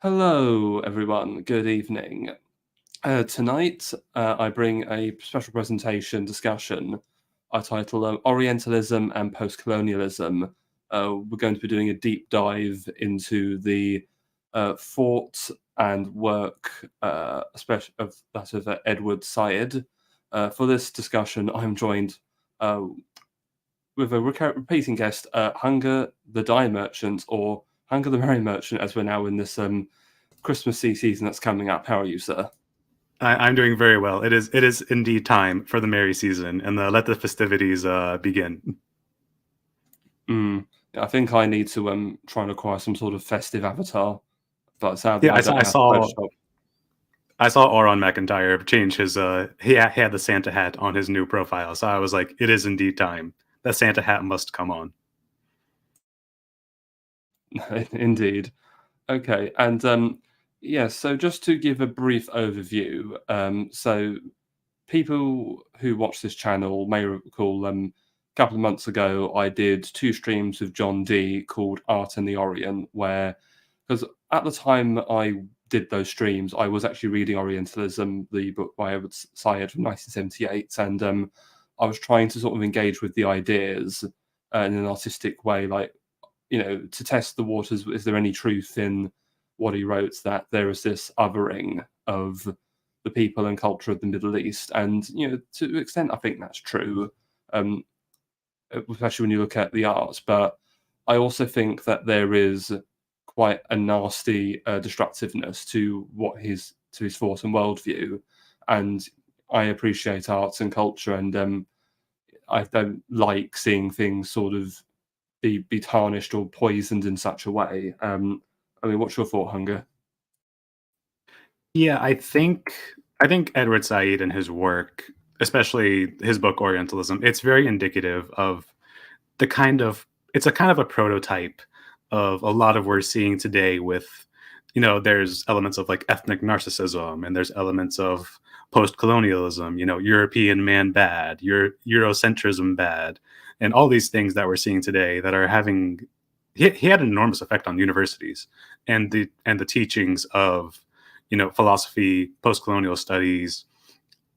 Hello, everyone. Good evening. Tonight, I bring a special presentation discussion I title Orientalism and Postcolonialism. We're going to be doing a deep dive into the thought and work, especially of that of Edward Said. For this discussion, I'm joined uh, with a repeating guest, Hunger the Dye Merchant, or Hunger the Merry Merchant, as we're now in this Christmassy season that's coming up. How are you, sir? I'm doing very well. It is indeed time for the merry season, and let the festivities begin. Mm. I think I need to try and acquire some sort of festive avatar, but sadly Yeah, I don't I have saw Photoshop. I saw Oron McIntyre change his he had the Santa hat on his new profile, so I was like, it is indeed time. That Santa hat must come on. Indeed. Okay, and yeah, so just to give a brief overview, so people who watch this channel may recall a couple of months ago I did two streams with John Dee called Art in the Orient, where because at the time I did those streams, I was actually reading Orientalism, the book by Edward Said from 1978, and I was trying to sort of engage with the ideas in an artistic way, like to test the waters. Is there any truth in what he wrote that there is this othering of the people and culture of the Middle East? And to an extent, I think that's true, um, especially when you look at the arts. But I also think that there is quite a nasty destructiveness to his thought and worldview. And I appreciate arts and culture, and I don't like seeing things sort of be tarnished or poisoned in such a way. I mean, what's your thought, Hunger? Yeah, I think Edward Said and his work, especially his book Orientalism, it's very indicative of the kind of it's a kind of a prototype of a lot of we're seeing today with there's elements of like ethnic narcissism, and there's elements of post-colonialism, European man bad, Eurocentrism bad, and all these things that we're seeing today that are having he had an enormous effect on universities and the teachings of philosophy, post-colonial studies,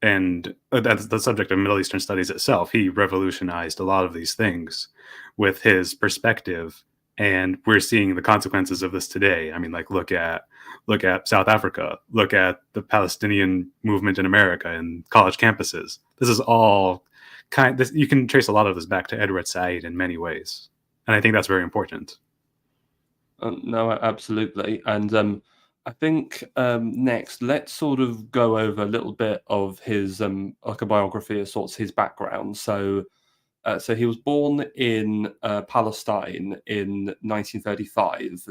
and that's the subject of Middle Eastern studies itself. He revolutionized a lot of these things with his perspective, and we're seeing the consequences of this today. I mean, like look at South Africa, look at the Palestinian movement in America and college campuses. This is all you can trace a lot of this back to Edward Said in many ways, and I think that's very important. No, absolutely. And I think next, let's sort of go over a little bit of his like a biography of sorts, his background. So he was born in Palestine in 1935.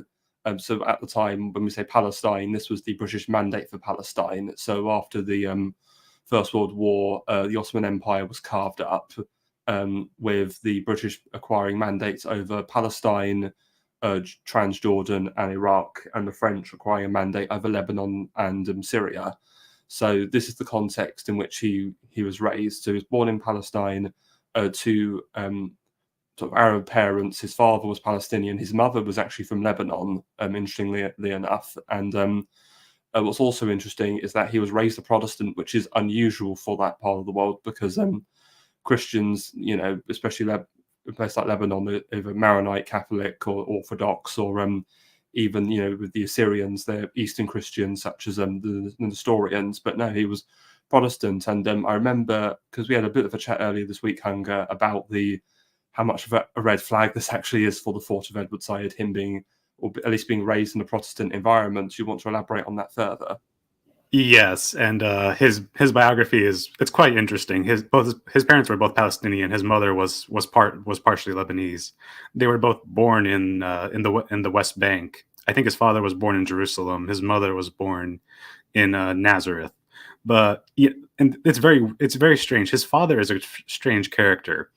So at the time, when we say Palestine, this was the British Mandate for Palestine. So after the First World War, the Ottoman Empire was carved up, with the British acquiring mandates over Palestine, Transjordan, and Iraq, and the French acquiring a mandate over Lebanon and Syria. So this is the context in which he was raised. So he was born in Palestine to sort of Arab parents. His father was Palestinian. His mother was actually from Lebanon, interestingly enough. And what's also interesting is that he was raised a Protestant, which is unusual for that part of the world because Christians, especially a place like Lebanon, either Maronite, Catholic, or Orthodox, or even with the Assyrians, they're Eastern Christians, such as the Nestorians. But no, he was Protestant, and I remember because we had a bit of a chat earlier this week, Hunger, about how much of a red flag this actually is for the thought of Edward Said, him being, or at least being raised in a Protestant environment. Do you want to elaborate on that further? Yes, and his biography it's quite interesting. His parents were both Palestinian. His mother was partially Lebanese. They were both born in the West Bank. I think his father was born in Jerusalem. His mother was born in Nazareth. But yeah, and it's very strange. His father is a strange character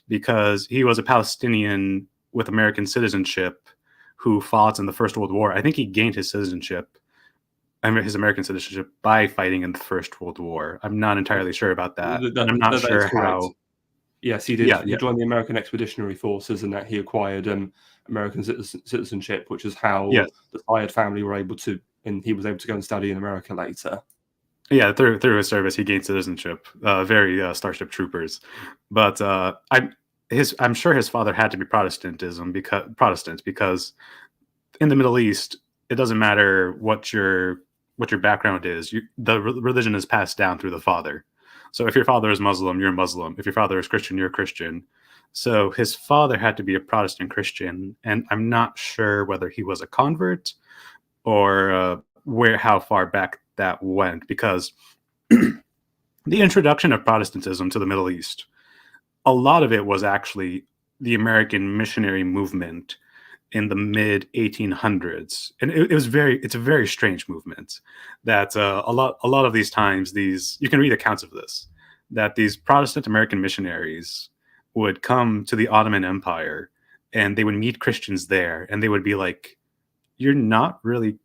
because he was a Palestinian with American citizenship who fought in the First World War. I think he gained his citizenship, his American citizenship, by fighting in the First World War. I'm not entirely sure about that, and I'm not That is sure correct. how. Yes, he did. Yeah, He yeah, joined the American Expeditionary Forces, and that he acquired American citizenship, which is yes. how the Syed family were able to, and he was able to go and study in America later. Yeah, through his service, he gained citizenship. Very Starship Troopers, but I'm sure his father had to be Protestant because in the Middle East, it doesn't matter what your background is. The religion is passed down through the father. So if your father is Muslim, you're Muslim. If your father is Christian, you're Christian. So his father had to be a Protestant Christian, and I'm not sure whether he was a convert or where how far back that went because the introduction of Protestantism to the Middle East, a lot of it was actually the American missionary movement in the mid 1800s, and it's a very strange movement. That a lot of these times, these you can read accounts of this, that these Protestant American missionaries would come to the Ottoman Empire, and they would meet Christians there, and they would be like, "You're not really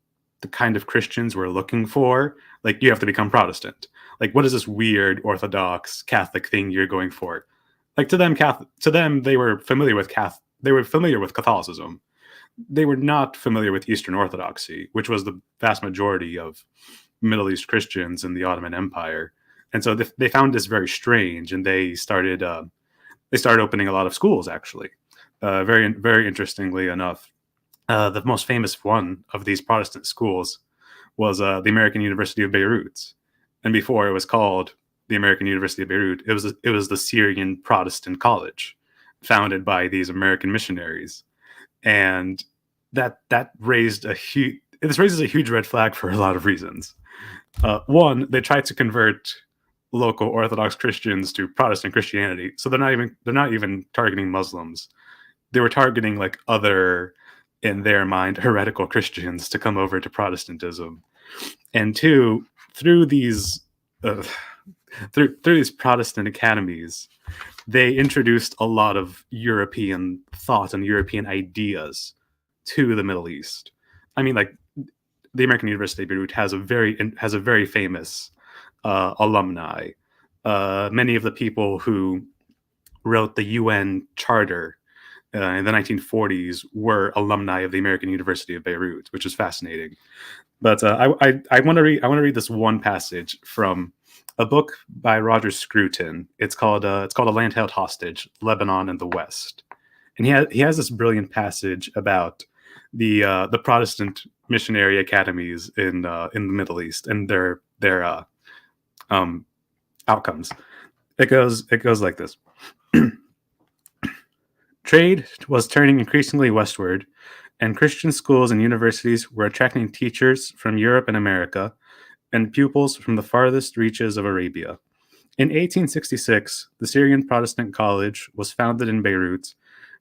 the kind of Christians we're looking for. Like, you have to become Protestant. Like, what is this weird Orthodox Catholic thing you're going for?" Like to them, they were familiar with they were familiar with Catholicism. They were not familiar with Eastern Orthodoxy, which was the vast majority of Middle East Christians in the Ottoman Empire. And so they found this very strange, and they started opening a lot of schools. Actually, very interestingly enough, the most famous one of these Protestant schools was the American University of Beirut, and before it was called the American University of Beirut, it was the Syrian Protestant College, founded by these American missionaries, and that raised a huge this raises a huge red flag for a lot of reasons. One, they tried to convert local Orthodox Christians to Protestant Christianity, so they're not even targeting Muslims. They were targeting like other, in their mind, heretical Christians to come over to Protestantism. And two, through these uh, through these Protestant academies, they introduced a lot of European thought and European ideas to the Middle East. I mean, like the American University of Beirut has a very famous alumni. Many of the people who wrote the UN Charter in the 1940s were alumni of the American University of Beirut, which is fascinating. But I want to read this one passage from a book by Roger Scruton. It's called A Land Held Hostage: Lebanon and the West. And he has this brilliant passage about the Protestant missionary academies in the Middle East and their outcomes. It goes like this. Trade was turning increasingly westward, and Christian schools and universities were attracting teachers from Europe and America and pupils from the farthest reaches of Arabia. In 1866, the Syrian Protestant College was founded in Beirut,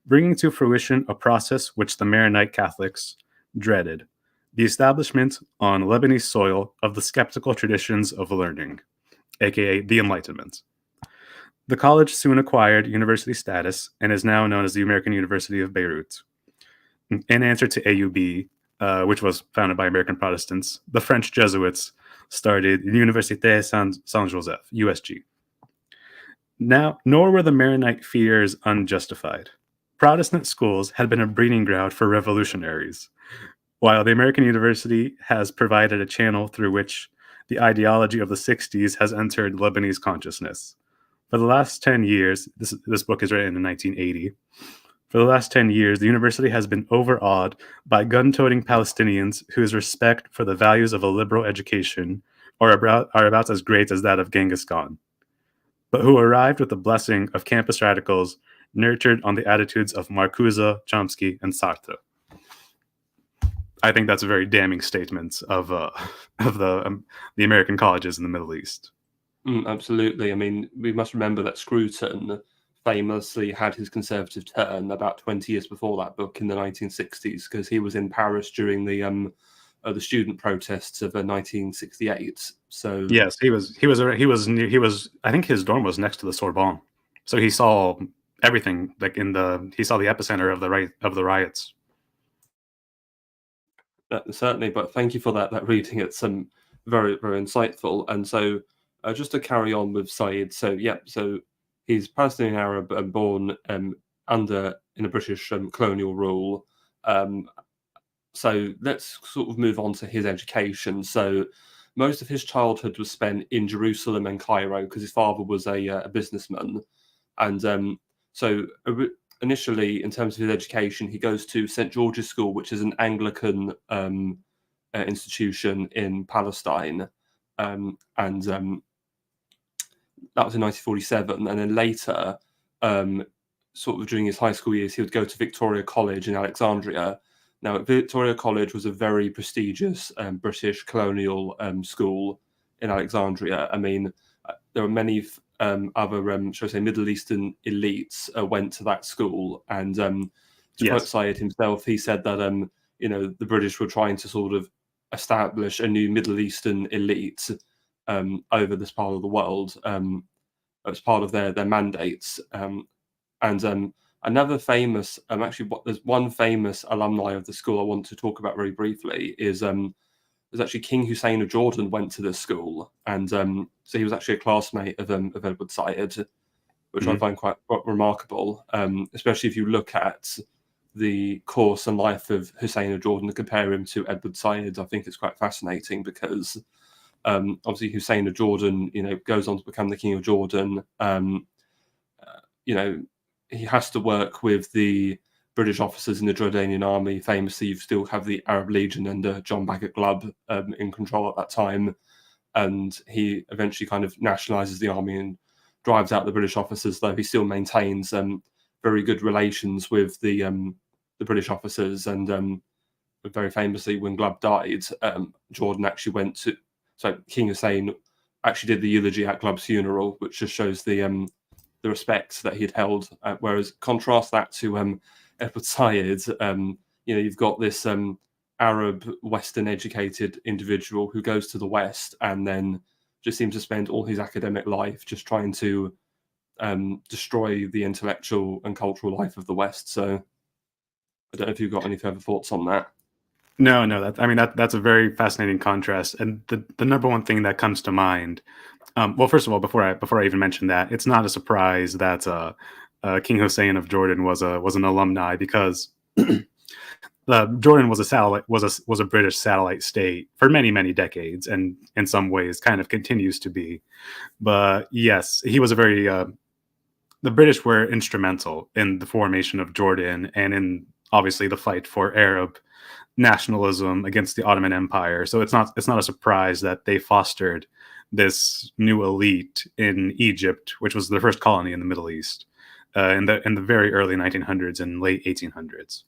bringing to fruition a process which the Maronite Catholics dreaded: the establishment on Lebanese soil of the skeptical traditions of learning, aka the Enlightenment. The college soon acquired university status and is now known as the American University of Beirut. In answer to AUB, which was founded by American Protestants, the French Jesuits started Université Saint Joseph, USG. Now, nor were the Maronite fears unjustified. Protestant schools had been a breeding ground for revolutionaries, while the American University has provided a channel through which the ideology of the 60s has entered Lebanese consciousness. For the last 10 years, this book is written in 1980. For the last 10 years, the university has been overawed by gun-toting Palestinians whose respect for the values of a liberal education are about as great as that of Genghis Khan, but who arrived with the blessing of campus radicals nurtured on the attitudes of Marcuse, Chomsky, and Sartre. I think that's a very damning statement of the American colleges in the Middle East. Absolutely. I mean, we must remember that Scruton famously had his conservative turn about 20 years before that book in the 1960s, because he was in Paris during the student protests of 1968. So yes, he was. I think his dorm was next to the Sorbonne, so he saw everything. Like he saw the epicenter of the riots. certainly, but thank you for that reading. It's very, very insightful. And so just to carry on with Said, so yeah, so he's Palestinian Arab and born in a British colonial rule. So let's sort of move on to his education. So most of his childhood was spent in Jerusalem and Cairo because his father was a businessman. And initially, in terms of his education, he goes to St. George's School, which is an Anglican institution in Palestine. And that was in 1947. And then later, sort of during his high school years, he would go to Victoria College in Alexandria. Now, Victoria College was a very prestigious British colonial school in Alexandria. I mean, there were many other, shall I say, Middle Eastern elites went to that school. And to quote Syed himself, he said that the British were trying to sort of establish a new Middle Eastern elite over this part of the world as part of their mandates. And another famous, there's one famous alumni of the school I want to talk about very briefly is there's actually King Hussein of Jordan went to this school, and so he was actually a classmate of Edward Said, which I find quite remarkable, especially if you look at the course and life of Hussein of Jordan and compare him to Edward Said. I think it's quite fascinating because obviously Hussein of Jordan, goes on to become the King of Jordan. He has to work with the British officers in the Jordanian army. Famously, you still have the Arab Legion under John Bagot Glubb in control at that time. And he eventually kind of nationalizes the army and drives out the British officers, though he still maintains very good relations with the British officers. And very famously, when Glubb died, Jordan actually King Hussein actually did the eulogy at Glubb's funeral, which just shows the respect that he'd held. Whereas contrast that to Edward Said, you've got this Arab, Western-educated individual who goes to the West and then just seems to spend all his academic life just trying to destroy the intellectual and cultural life of the West. So I don't know if you've got any further thoughts on that. No, that's a very fascinating contrast. And the number one thing that comes to mind, well, first of all, before I even mention that, it's not a surprise that King Hussein of Jordan was an alumni, because Jordan was a British satellite state for many decades, and in some ways kind of continues to be. But yes, he was a very the British were instrumental in the formation of Jordan and in obviously the fight for Arab nationalism against the Ottoman Empire. So it's not a surprise that they fostered this new elite in Egypt, which was the first colony in the Middle East in the very early 1900s and late 1800s.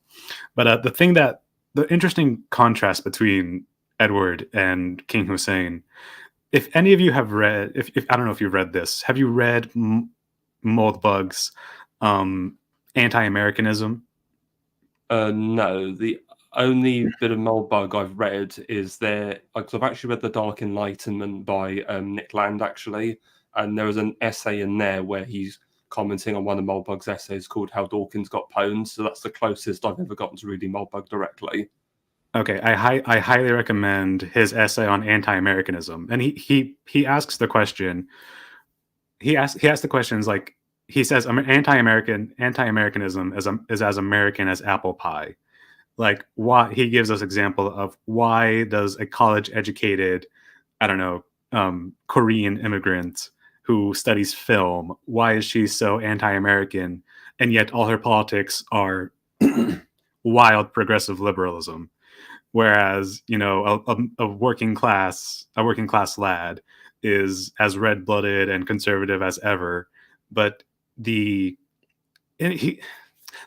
But the interesting contrast between Edward and King Hussein, if any of you have read, if I don't know if you've read this, have you read Moldbug's Anti-Americanism? No, the only bit of Moldbug I've read is because I've actually read The Dark Enlightenment by Nick Land, actually, and there was an essay in there where he's commenting on one of Moldbug's essays called How Dawkins Got Pwned, so that's the closest I've ever gotten to reading Moldbug directly. Okay, I highly recommend his essay on anti-Americanism, and he asks the question. He asks the questions like, he says anti-Americanism is as American as apple pie. Like, why? He gives us example of why does a college-educated, I don't know, Korean immigrant who studies film, why is she so anti-American, and yet all her politics are wild progressive liberalism? Whereas, a working class lad is as red-blooded and conservative as ever. But this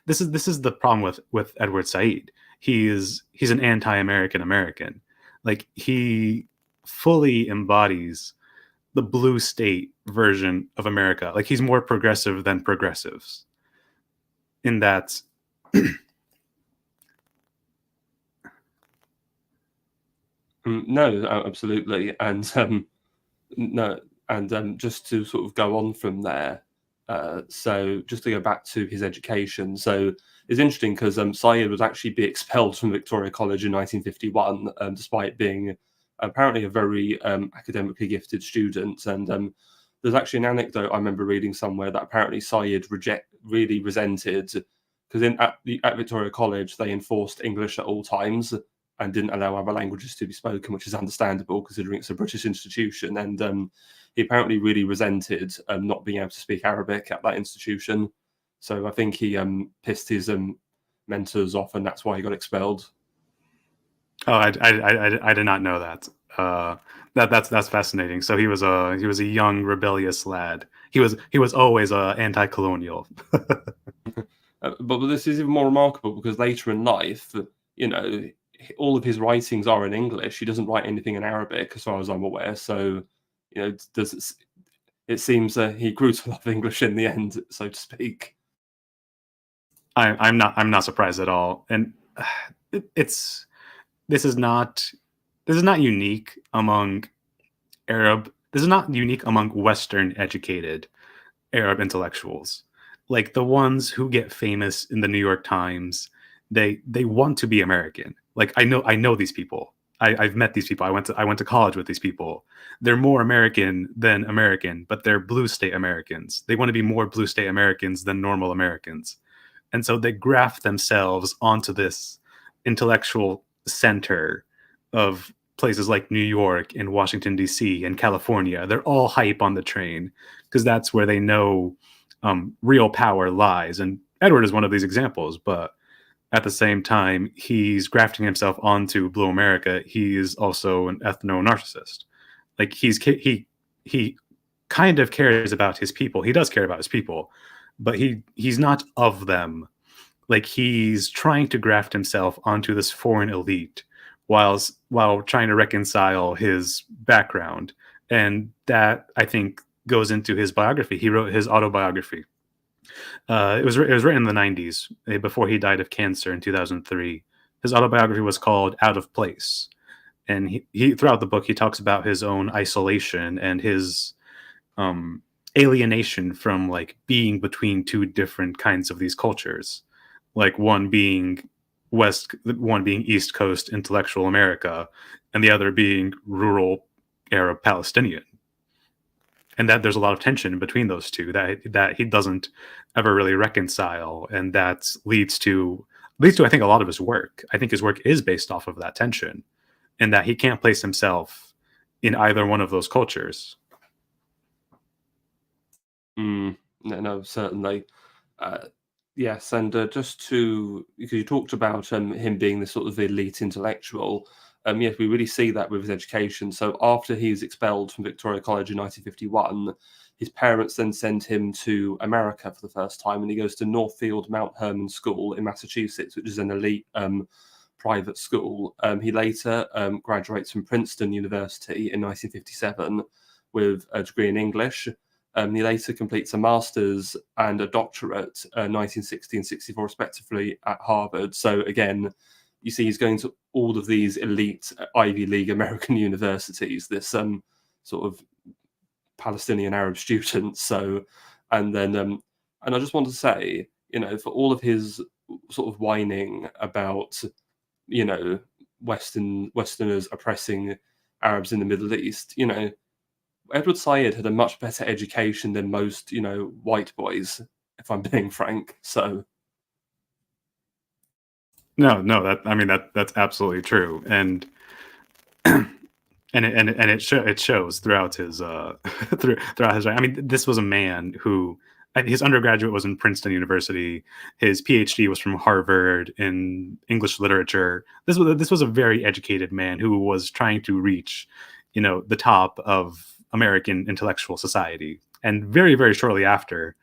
is the problem with Edward Said. He's an anti-American American. Like, he fully embodies the blue state version of America. Like, he's more progressive than progressives in that. No, absolutely, and no, and just to sort of go on from there. So just to go back to his education, so it's interesting because Syed would actually be expelled from Victoria College in 1951, despite being apparently a very academically gifted student. And there's actually an anecdote I remember reading somewhere that apparently Syed really resented because at Victoria College they enforced English at all times and didn't allow other languages to be spoken, which is understandable considering it's a British institution. And he apparently really resented not being able to speak Arabic at that institution. So I think he pissed his mentors off, and that's why he got expelled. Oh, I did not know that. That's fascinating. So he was a young rebellious lad. He was always anti-colonial. But this is even more remarkable because later in life, you know, all of his writings are in English. He doesn't write anything in Arabic, as far as I'm aware. So, you know, it seems he grew to love English in the end, so to speak. I'm not surprised at all, and it's this is not unique among Arab. This is not unique among Western educated Arab intellectuals. Like the ones who get famous in the New York Times, they want to be American. Like I know these people. I've met these people. I went to college with these people. They're more American than American, but they're blue state Americans. They want to be more blue state Americans than normal Americans. And so they graft themselves onto this intellectual center of places like New York and Washington, D.C. and California. They're all hype on the train because that's where they know real power lies. And Edward is one of these examples, but at the same time, he's grafting himself onto Blue America. He is also an ethno-narcissist. Like he kind of cares about his people. He does care about his people, but he's not of them. Like he's trying to graft himself onto this foreign elite while trying to reconcile his background. And that, I think, goes into his biography. He wrote his autobiography. It was written in the 90s, before he died of cancer in 2003. His autobiography was called Out of Place. And he throughout the book, he talks about his own isolation and his alienation from like being between two different kinds of these cultures, like one being East Coast intellectual America, and the other being rural Arab Palestinian, and that there's a lot of tension between those two that he doesn't ever really reconcile, and that leads to I think a lot of his work. I think his work is based off of that tension, and that he can't place himself in either one of those cultures. No, certainly. Yes, and just because you talked about him being this sort of elite intellectual, yes, we really see that with his education. So after he's expelled from Victoria College in 1951, his parents then send him to America for the first time, and he goes to Northfield Mount Hermon School in Massachusetts, which is an elite private school. He later graduates from Princeton University in 1957 with a degree in English. He later completes a master's and a doctorate, 1960 and 64 respectively, at Harvard. So again, you see he's going to all of these elite Ivy League American universities, this sort of Palestinian Arab students. So, and then, and I just want to say, you know, for all of his sort of whining about, you know, Westerners oppressing Arabs in the Middle East, you know, Edward Said had a much better education than most, you know, white boys, if I'm being frank. So No, that's absolutely true, and it shows throughout his throughout his. I mean, this was a man who his undergraduate was in Princeton University. His PhD was from Harvard in English literature. This was a very educated man who was trying to reach, you know, the top of American intellectual society. And very, very shortly after,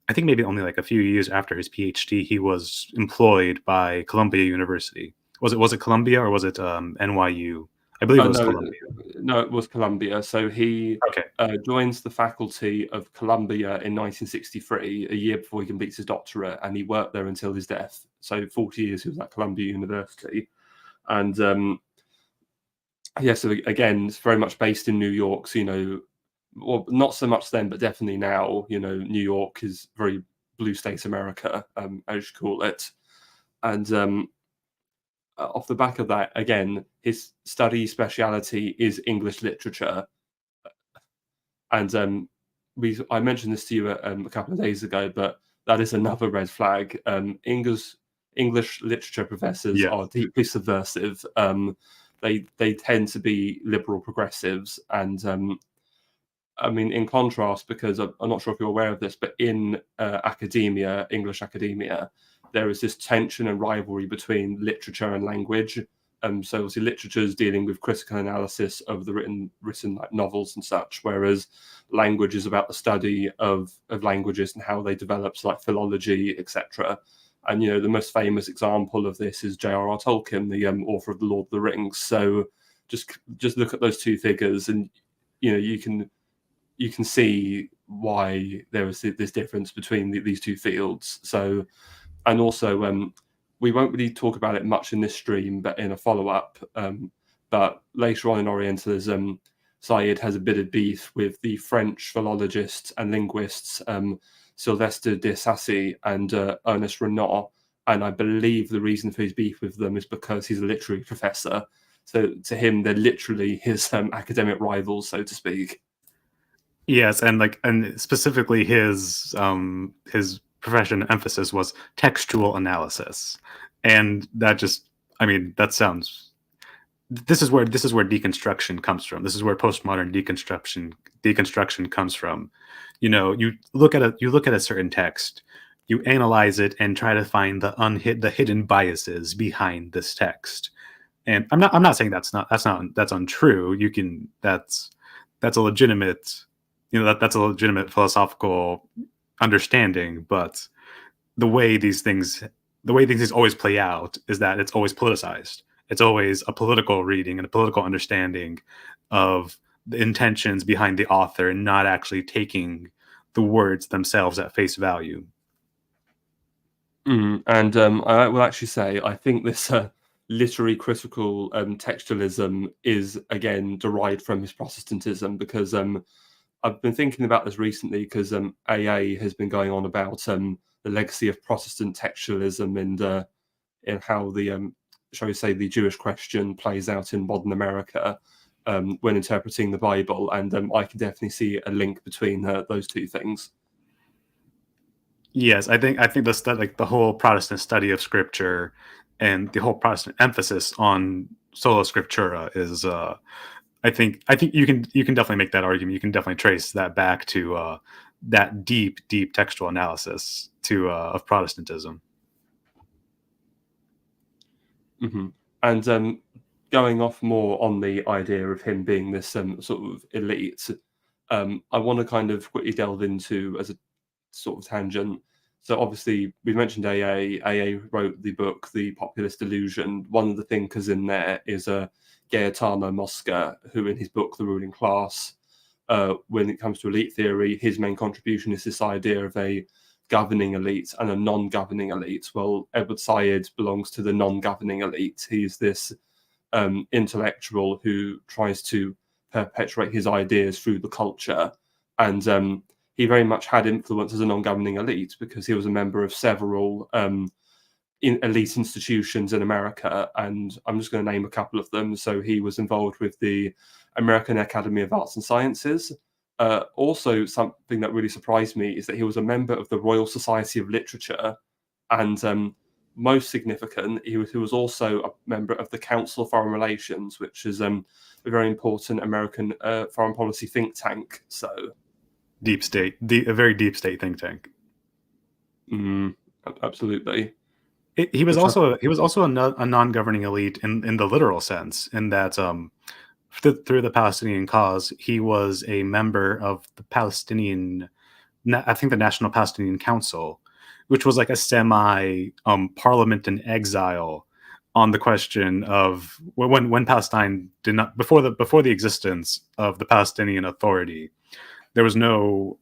I think maybe only like a few years after his PhD, he was employed by Columbia University. Was it Columbia or was it NYU? I believe it was Columbia. No, it was Columbia. So he Okay. joins the faculty of Columbia in 1963, a year before he completes his doctorate, and he worked there until his death. So 40 years he was at Columbia University. And yeah, so again, it's very much based in New York. So, you know, well, not so much then, but definitely now, you know, New York is very blue state America, as you call it. And off the back of that, again, his study speciality is English literature. And I mentioned this to you a couple of days ago, but that is another red flag. English literature professors Yes. are deeply subversive. They tend to be liberal progressives, and I mean, in contrast, because I'm not sure if you're aware of this, but in academia, English academia, there is this tension and rivalry between literature and language. So obviously, literature is dealing with critical analysis of the written like novels and such, whereas language is about the study of languages and how they develop, so like philology, etc. And the most famous example of this is J.R.R. Tolkien, the author of the Lord of the Rings. So just look at those two figures, and you can see why there is this difference between these two fields. So, and also, we won't really talk about it much in this stream, but in a follow-up. But later on in Orientalism, Said has a bit of beef with the French philologists and linguists Sylvestre de Sacy and Ernest Renan. And I believe the reason for his beef with them is because he's a literary professor. So to him, they're literally his academic rivals, so to speak. Yes, and specifically his profession emphasis was textual analysis, and that just, I mean, that sounds. This is where deconstruction comes from. This is where postmodern deconstruction comes from. You look at a certain text, you analyze it, and try to find the hidden biases behind this text. And I'm not saying that's untrue. That's a legitimate, that's a legitimate philosophical understanding. But the way these things always play out is that it's always politicized. It's always a political reading and a political understanding of the intentions behind the author, and not actually taking the words themselves at face value. And I will actually say, I think this literary critical textualism is again derived from his Protestantism, because I've been thinking about this recently because AA has been going on about the legacy of Protestant textualism and in how the shall we say the Jewish question plays out in modern America when interpreting the Bible, and I can definitely see a link between those two things. Yes, I think the whole Protestant study of Scripture and the whole Protestant emphasis on sola scriptura is, I think you can definitely make that argument. You can definitely trace that back to that deep textual analysis of Protestantism. Mm-hmm. And going off more on the idea of him being this sort of elite, I want to kind of quickly delve into as a sort of tangent. So obviously we mentioned AA. AA wrote the book The Populist Delusion. One of the thinkers in there is Gaetano Mosca, who in his book The Ruling Class, when it comes to elite theory, his main contribution is this idea of a governing elite and a non-governing elite. Well, Edward Said belongs to the non-governing elite. He's this intellectual who tries to perpetuate his ideas through the culture, and he very much had influence as a non-governing elite because he was a member of several elite institutions in America, and I'm just going to name a couple of them. So he was involved with the American Academy of Arts and Sciences. Also, something that really surprised me is that he was a member of the Royal Society of Literature, and most significant, he was also a member of the Council of Foreign Relations, which is a very important American foreign policy think tank. So, Deep state, a very deep state think tank. Absolutely. He was also a non-governing elite in the literal sense, in that through the Palestinian cause, he was a member of the Palestinian, I think the National Palestinian Council, which was like a semi parliament in exile on the question of when Palestine did not, before the existence of the Palestinian Authority, there was no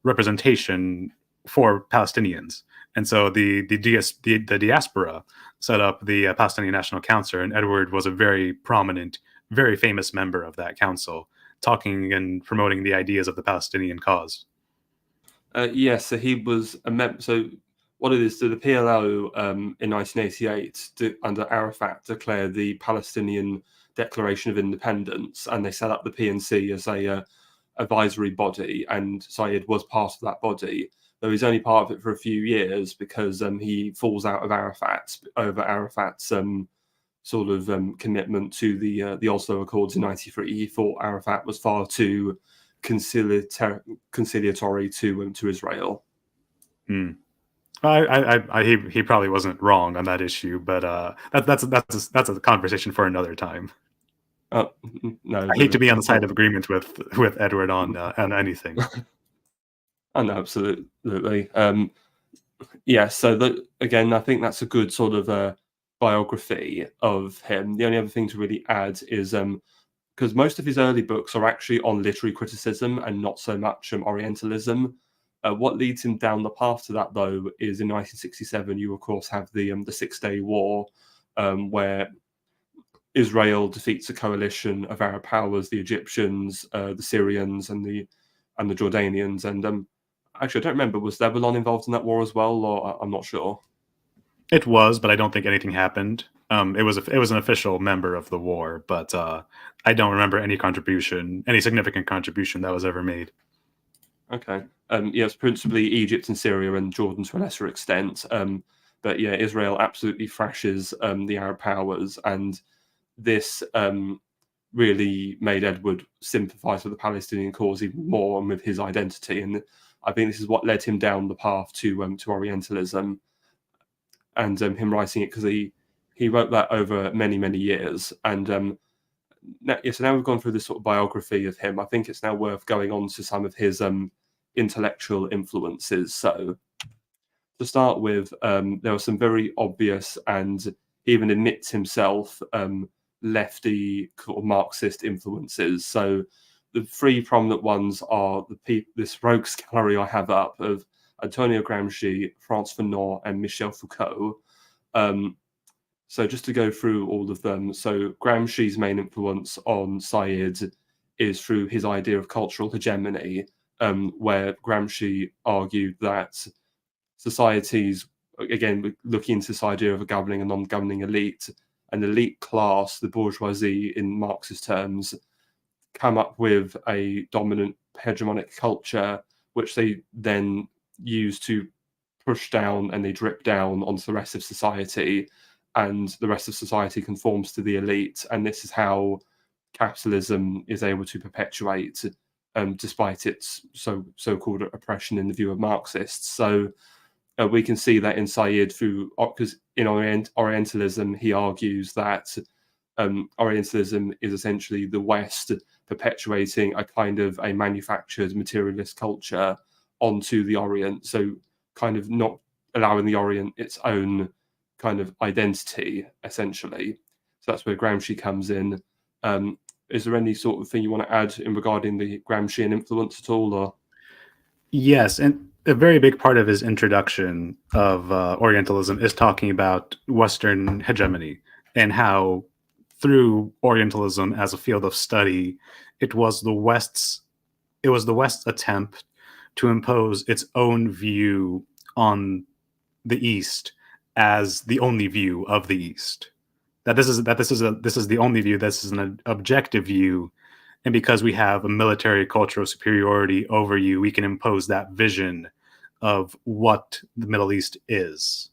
representation for Palestinians. And so the diaspora set up the Palestinian National Council, and Edward was a very prominent, very famous member of that council, talking and promoting the ideas of the Palestinian cause. Yes, so he was a member. So what it is, so the PLO in 1988 under Arafat declared the Palestinian Declaration of Independence, and they set up the PNC as advisory body, and Said was part of that body, though he's only part of it for a few years because he falls out of Arafat over Arafat's sort of commitment to the Oslo Accords in '93. He thought Arafat was far too conciliatory to Israel. He probably wasn't wrong on that issue, but that's a conversation for another time. No, I hate to be on the side of agreement with Edward on anything. Oh, no, absolutely. Yeah, so again, I think that's a good sort of biography of him. The only other thing to really add is because most of his early books are actually on literary criticism and not so much Orientalism. What leads him down the path to that, though, is in 1967, you of course have the 6-Day War, where Israel defeats a coalition of Arab powers, the Egyptians, the Syrians, and the Jordanians. And actually, I don't remember, was Lebanon involved in that war as well, or I'm not sure. It was, but I don't think anything happened. It was an official member of the war, but I don't remember any significant contribution that was ever made. Okay. Yes, principally Egypt and Syria and Jordan to a lesser extent. But yeah, Israel absolutely thrashes the Arab powers, and this really made Edward sympathise with the Palestinian cause even more and with his identity. And I think this is what led him down the path to Orientalism, and him writing it because he wrote that over many, many years. And so now we've gone through this sort of biography of him. I think it's now worth going on to some of his intellectual influences. So to start with, there are some very obvious, and he even admits himself, lefty sort of Marxist influences. So the three prominent ones are this rogues gallery I have up of Antonio Gramsci, Frantz Fanon, and Michel Foucault. So just to go through all of them. So Gramsci's main influence on Said is through his idea of cultural hegemony, where Gramsci argued that societies, again, looking into this idea of a governing and non-governing elite, an elite class, the bourgeoisie in Marxist terms, come up with a dominant hegemonic culture, which they then use to push down, and they drip down onto the rest of society, and the rest of society conforms to the elite. And this is how capitalism is able to perpetuate, despite its so-called oppression in the view of Marxists. So we can see that in Said because in Orientalism, he argues that Orientalism is essentially the West perpetuating a kind of a manufactured materialist culture onto the Orient, so kind of not allowing the Orient its own kind of identity, essentially. So that's where Gramsci comes in. Is there any sort of thing you want to add in regarding the Gramscian influence at all? Or? Yes, and a very big part of his introduction of Orientalism is talking about Western hegemony and how through Orientalism as a field of study, it was the West's attempt to impose its own view on the East as the only view of the East. This is the only view. This is an objective view, and because we have a military cultural superiority over you, we can impose that vision of what the Middle East is.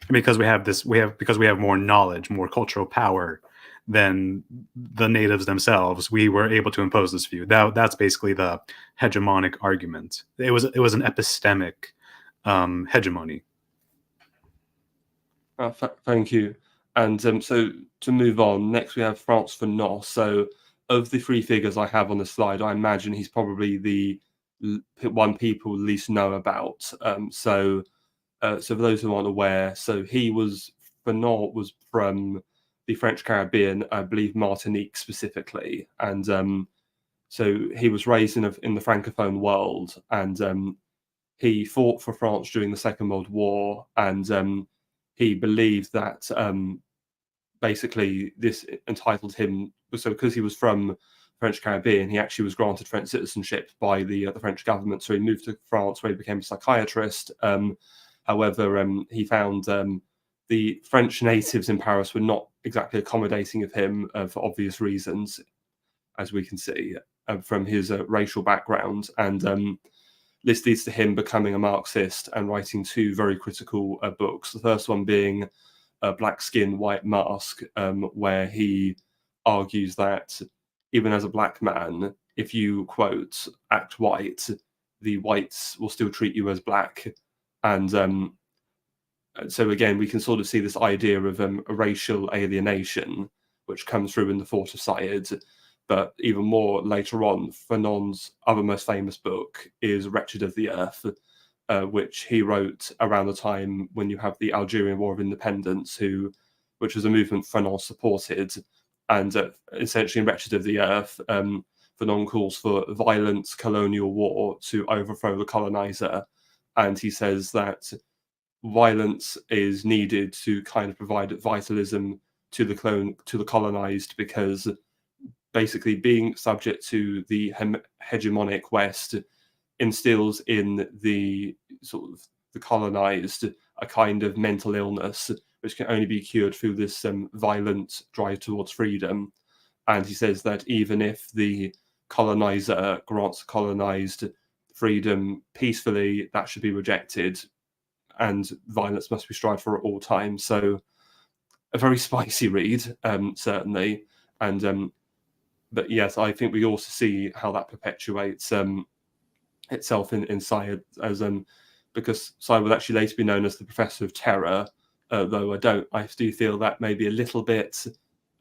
And because we have more knowledge, more cultural power than the natives themselves, we were able to impose this view. That's basically the hegemonic argument. It was an epistemic hegemony. Thank you. And so to move on, next we have Frantz Fanon. So of the three figures I have on the slide, I imagine he's probably the one people least know about. So for those who aren't aware, Fanon was from the French Caribbean, I believe Martinique specifically. And so he was raised in the Francophone world, and he fought for France during the Second World War, and he believed that basically this entitled him, so because he was from French Caribbean, he actually was granted French citizenship by the French government. So he moved to France, where he became a psychiatrist. However, he found the French natives in Paris were not exactly accommodating of him for obvious reasons, as we can see. from his racial background, and this leads to him becoming a Marxist and writing two very critical books. The first one being Black Skin, White Mask, where he argues that even as a black man, if you, quote, act white, the whites will still treat you as black. And so again, we can sort of see this idea of racial alienation, which comes through in the thought of Syed. But even more later on, Fanon's other most famous book is Wretched of the Earth, which he wrote around the time when you have the Algerian War of Independence, which was a movement Fanon supported. And essentially in Wretched of the Earth, Fanon calls for violent colonial war to overthrow the colonizer. And he says that violence is needed to kind of provide vitalism to the colonized, because basically being subject to the hegemonic West instills in the sort of the colonized a kind of mental illness which can only be cured through this violent drive towards freedom. And he says that even if the colonizer grants the colonized freedom peacefully, that should be rejected, and violence must be strived for at all times. So a very spicy read, certainly. And but yes, I think we also see how that perpetuates itself in Syed, as because Syed would actually later be known as the Professor of Terror, though I do feel that may be a little bit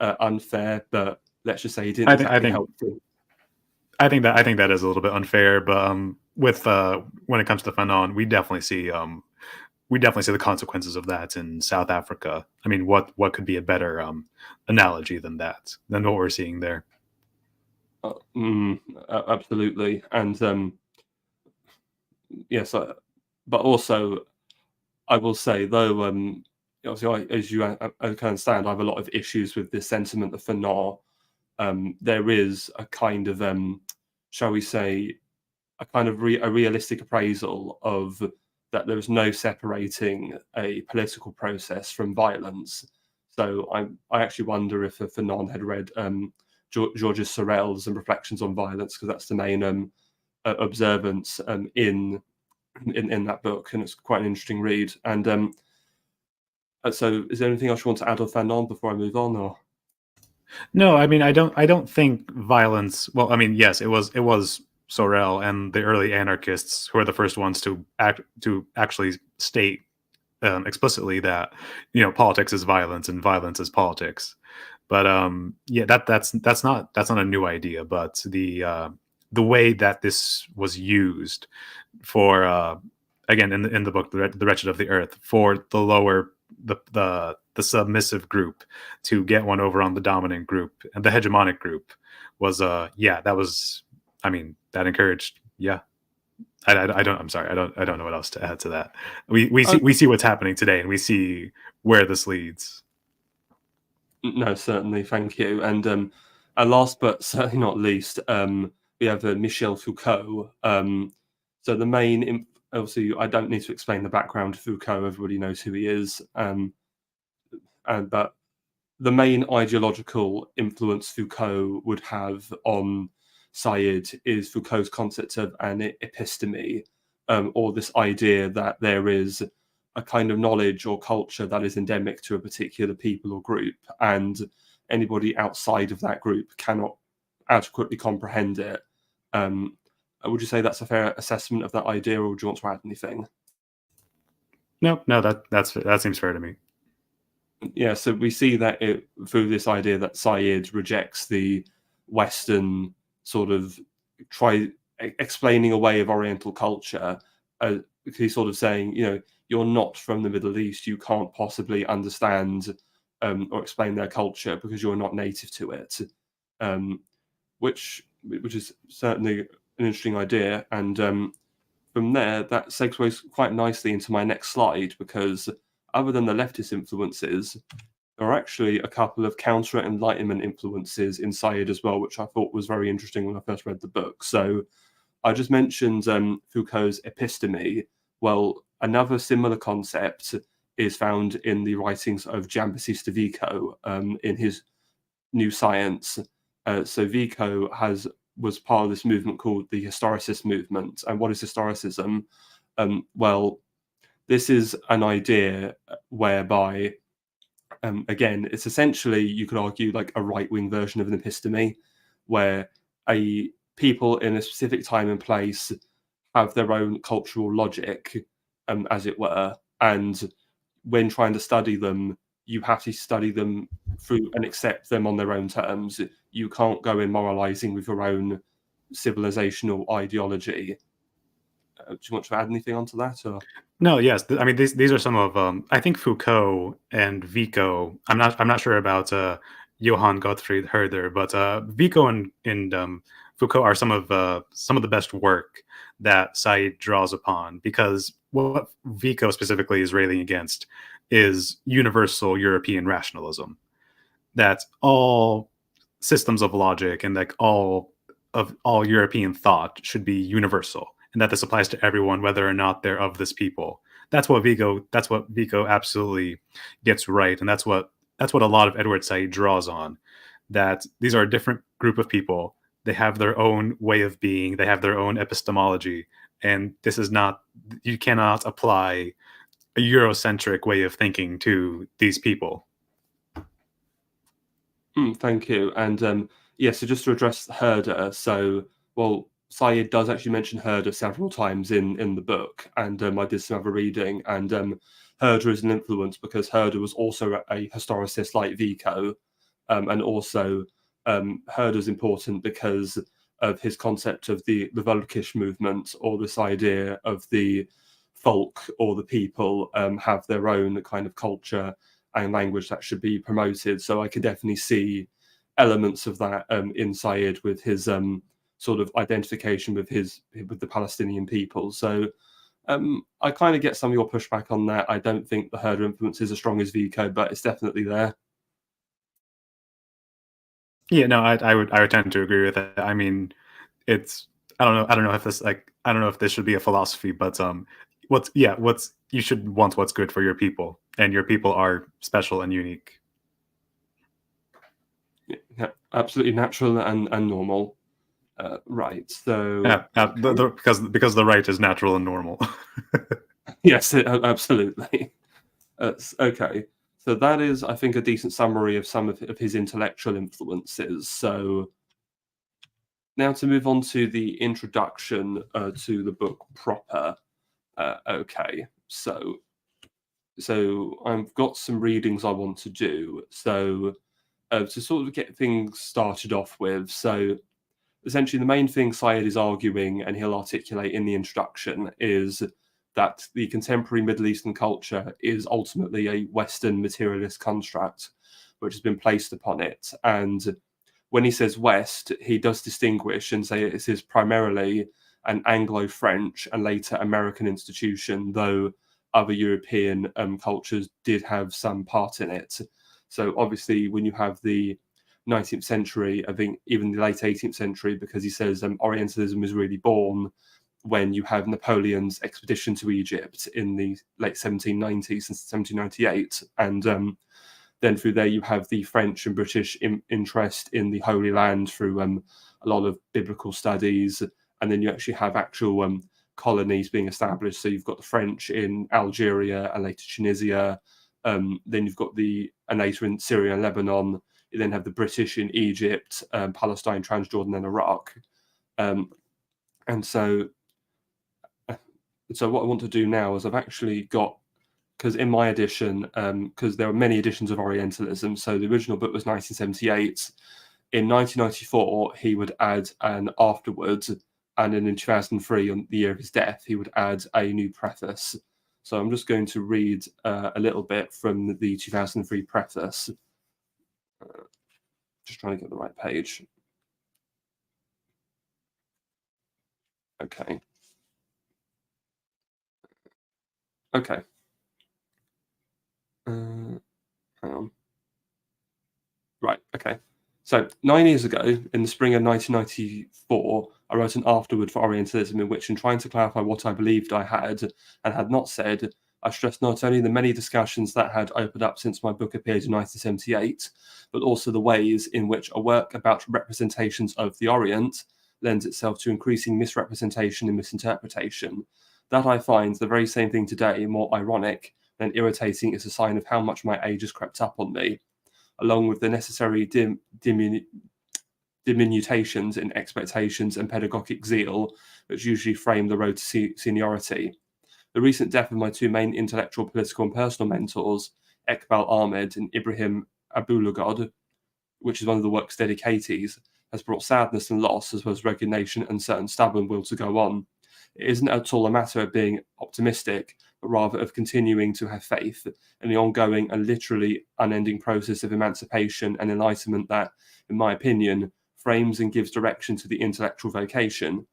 unfair, but let's just say he didn't exactly help. I think that is a little bit unfair, but with when it comes to Fanon, we definitely see the consequences of that in South Africa. I mean, what could be a better analogy than what we're seeing there? Absolutely. And yes, but also I will say, though, obviously, as you can understand, I have a lot of issues with this sentiment of Fanon. There is a kind of, shall we say, a kind of a realistic appraisal of that there is no separating a political process from violence. So I actually wonder if Fanon had read Georges Sorel's Reflections on Violence, because that's the main observance in that book, and it's quite an interesting read. And so, is there anything else you want to add on Fanon before I move on? Or no, I mean, I don't think violence. Well, I mean, yes, it was Sorel and the early anarchists who are the first ones to actually state explicitly that politics is violence and violence is politics. But yeah, that's not a new idea. But the way that this was used for again in the book, the Wretched of the Earth, for the lower the submissive group to get one over on the dominant group and the hegemonic group was that was, I mean, that encouraged. Yeah. I'm sorry. I don't know what else to add to that. We see what's happening today, and we see where this leads. No, certainly, thank you. And last but certainly not least, we have Michel Foucault. So the main, obviously, I don't need to explain the background of Foucault. Everybody knows who he is. But the main ideological influence Foucault would have on Syed is Foucault's concept of an episteme, or this idea that there is a kind of knowledge or culture that is endemic to a particular people or group, and anybody outside of that group cannot adequately comprehend it. Would you say that's a fair assessment of that idea, or do you want to add anything? No, that seems fair to me. Yeah, so we see that through this idea that Syed rejects the Western sort of explaining away of Oriental culture. He's sort of saying, you're not from the Middle East, you can't possibly understand or explain their culture because you're not native to it, which is certainly an interesting idea. And from there, that segues quite nicely into my next slide, because other than the leftist influences, there are actually a couple of counter-Enlightenment influences in Syed as well, which I thought was very interesting when I first read the book. So I just mentioned Foucault's episteme. Well, another similar concept is found in the writings of Giambattista Vico in his New Science. So Vico has was part of this movement called the historicist movement. And what is historicism? Well, this is an idea whereby, again, it's essentially, you could argue, like a right-wing version of an episteme, where a people in a specific time and place have their own cultural logic, as it were, and when trying to study them, you have to study them through and accept them on their own terms. You can't go in moralizing with your own civilizational ideology. Do you want to add anything onto that? Or? No, yes. I mean, these are some of I think Foucault and Vico. I'm not sure about Johann Gottfried Herder, but Vico and Foucault are some of the best work that Said draws upon, because what Vico specifically is railing against is universal European rationalism. That all systems of logic and like all European thought should be universal, and that this applies to everyone, whether or not they're of this people. That's what Vico absolutely gets right, and that's what a lot of Edward Said draws on. That these are a different group of people. They have their own way of being. They have their own epistemology, and this is not. You cannot apply a Eurocentric way of thinking to these people. Thank you. And yeah, so just to address Herder, so, well, Syed does actually mention Herder several times in the book, and I did some other reading, and Herder is an influence because Herder was also a historicist like Vico, and also Herder is important because of his concept of the Völkisch movement, or this idea of the folk or the people have their own kind of culture and language that should be promoted. So I could definitely see elements of that in Syed, with his sort of identification with the Palestinian people. So I kind of get some of your pushback on that. I don't think the Herder influence is as strong as Vico, but it's definitely there. Yeah, no, I would tend to agree with that. I mean, it's I don't know if this should be a philosophy, but you should want what's good for your people, and your people are special and unique. Yeah, absolutely natural and normal. Right. So Yeah, okay. because the right is natural and normal. Yes, absolutely. Okay. So that is, I think, a decent summary of some of his intellectual influences. So now to move on to the introduction to the book proper. Okay. So I've got some readings I want to do. So to sort of get things started off with, so essentially the main thing Syed is arguing, and he'll articulate in the introduction, is that the contemporary Middle Eastern culture is ultimately a Western materialist construct which has been placed upon it. And when he says West, he does distinguish and say it is primarily an Anglo-French and later American institution, though other European cultures did have some part in it. So obviously, when you have the 19th century, I think even the late 18th century, because he says Orientalism is really born when you have Napoleon's expedition to Egypt in the late 1790s and 1798. And then through there, you have the French and British interest in the Holy Land through a lot of biblical studies. And then you actually have actual colonies being established. So you've got the French in Algeria and later Tunisia. Then you've got and later in Syria and Lebanon. You then have the British in Egypt, Palestine, Transjordan, and Iraq. And so what I want to do now is I've actually got, because in my edition, because there are many editions of Orientalism, so the original book was 1978. In 1994, he would add an afterwards, and then in 2003, on the year of his death, he would add a new preface. So I'm just going to read a little bit from the 2003 preface. Just trying to get the right page. Okay. Okay. Hang on. Right. Okay. So 9 years ago, in the spring of 1994, I wrote an afterword for Orientalism, in which, in trying to clarify what I believed I had and had not said, I stressed not only the many discussions that had opened up since my book appeared in 1978, but also the ways in which a work about representations of the Orient, lends itself to increasing misrepresentation and misinterpretation. That I find the very same thing today more ironic than irritating is a sign of how much my age has crept up on me, along with the necessary diminutations in expectations and pedagogic zeal which usually frame the road to seniority. The recent death of my two main intellectual, political, and personal mentors, Ekbal Ahmed and Ibrahim Abulagod, which is one of the work's dedicatees, has brought sadness and loss, as well as resignation and certain stubborn will to go on. It isn't at all a matter of being optimistic, but rather of continuing to have faith in the ongoing and literally unending process of emancipation and enlightenment that, in my opinion, frames and gives direction to the intellectual vocation.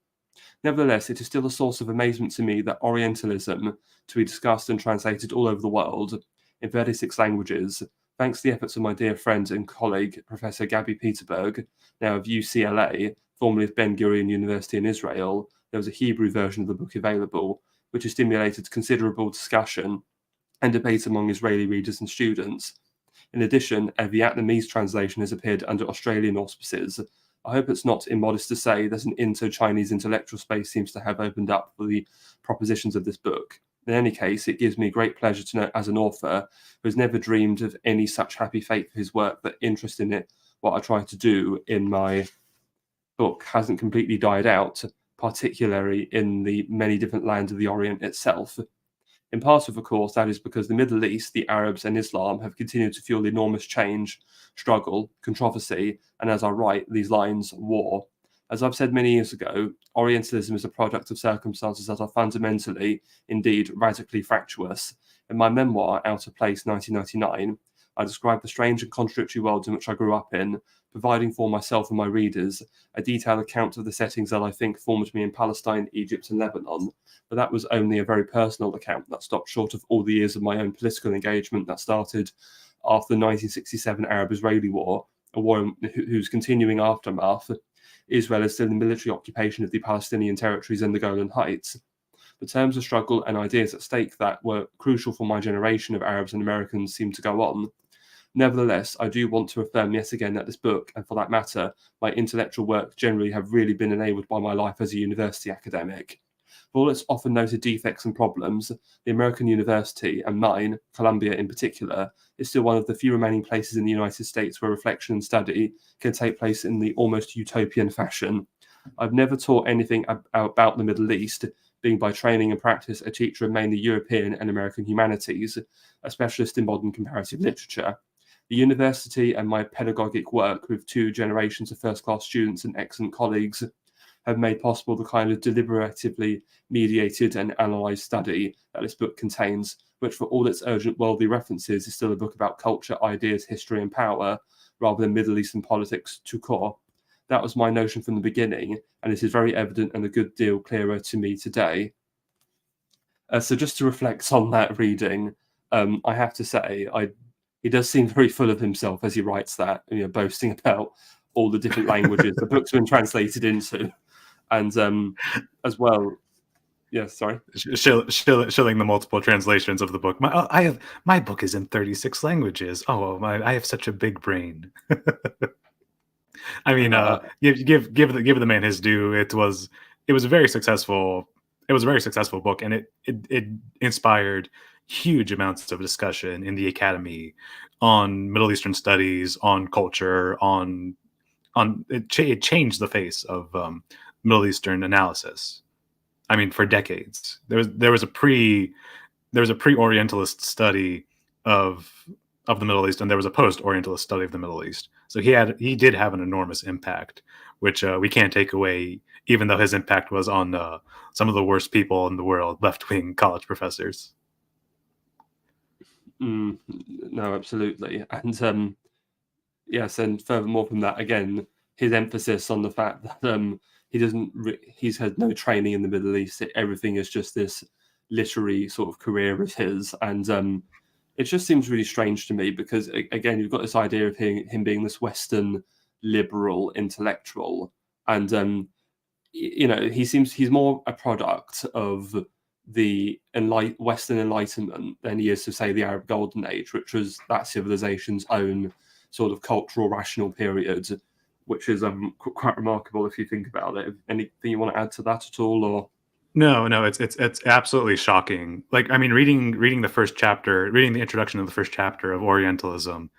Nevertheless, it is still a source of amazement to me that Orientalism, to be discussed and translated all over the world in 36 languages, thanks to the efforts of my dear friend and colleague, Professor Gabby Peterberg, now of UCLA, formerly of Ben-Gurion University in Israel, there was a Hebrew version of the book available, which has stimulated considerable discussion and debate among Israeli readers and students. In addition, a Vietnamese translation has appeared under Australian auspices. I hope it's not immodest to say that an Indo-Chinese intellectual space seems to have opened up for the propositions of this book. In any case, it gives me great pleasure to know, as an author who has never dreamed of any such happy fate for his work, that interest in it, what I try to do in my book, hasn't completely died out, particularly in the many different lands of the Orient itself. In part, of course, that is because the Middle East, the Arabs, and Islam have continued to fuel enormous change, struggle, controversy, and as I write these lines, war. As I've said many years ago, Orientalism is a product of circumstances that are fundamentally, indeed radically fractious. In my memoir, Out of Place 1999, I describe the strange and contradictory world in which I grew up in, providing for myself and my readers a detailed account of the settings that I think formed me in Palestine, Egypt, and Lebanon. But that was only a very personal account that stopped short of all the years of my own political engagement that started after the 1967 Arab-Israeli War, a war whose continuing aftermath, Israel is still in military occupation of the Palestinian territories and the Golan Heights. The terms of struggle and ideas at stake that were crucial for my generation of Arabs and Americans seem to go on. Nevertheless, I do want to affirm yet again that this book, and for that matter, my intellectual work generally, have really been enabled by my life as a university academic. For all its often noted defects and problems, the American university, and mine, Columbia in particular, is still one of the few remaining places in the United States where reflection and study can take place in the almost utopian fashion. I've never taught anything about the Middle East, being by training and practice a teacher of mainly European and American humanities, a specialist in modern comparative literature. The university and my pedagogic work with two generations of first-class students and excellent colleagues have made possible the kind of deliberatively mediated and analysed study that this book contains, which for all its urgent worldly references is still a book about culture, ideas, history and power, rather than Middle Eastern politics tout court. That was my notion from the beginning, and it is very evident and a good deal clearer to me today. So just to reflect on that reading, I have to say, he does seem very full of himself as he writes that, boasting about all the different languages the book's been translated into. And as well, yeah, sorry. Shilling the multiple translations of the book. My book is in 36 languages. Oh, I have such a big brain. I mean, give the man his due. It was a very successful book, and it inspired huge amounts of discussion in the academy on Middle Eastern studies, on culture, it changed the face of Middle Eastern analysis. I mean, for decades, there was a pre-Orientalist study of the Middle East, and there was a post-Orientalist study of the Middle East. So he did have an enormous impact, which we can't take away, even though his impact was on some of the worst people in the world, left-wing college professors. No, absolutely. And yes, and furthermore from that, again, his emphasis on the fact that he's had no training in the Middle East. Everything is just this literary sort of career of his. And it just seems really strange to me because, again, you've got this idea of him being this Western liberal intellectual. And, he's more a product of the Western Enlightenment than he is to, say, the Arab Golden Age, which was that civilization's own sort of cultural rational period, which is quite remarkable if you think about it. Anything you want to add to that at all, or? No, it's absolutely shocking. Like, I mean, reading the first chapter, reading the introduction of the first chapter of Orientalism,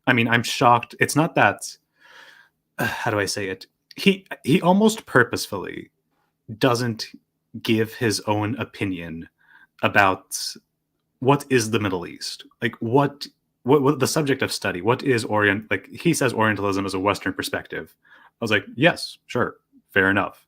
I mean, I'm shocked. It's not that, how do I say it? He almost purposefully doesn't give his own opinion about what is the Middle East. Like, what the subject of study, what is Orient, like he says Orientalism is a Western perspective. I was like, yes, sure, fair enough.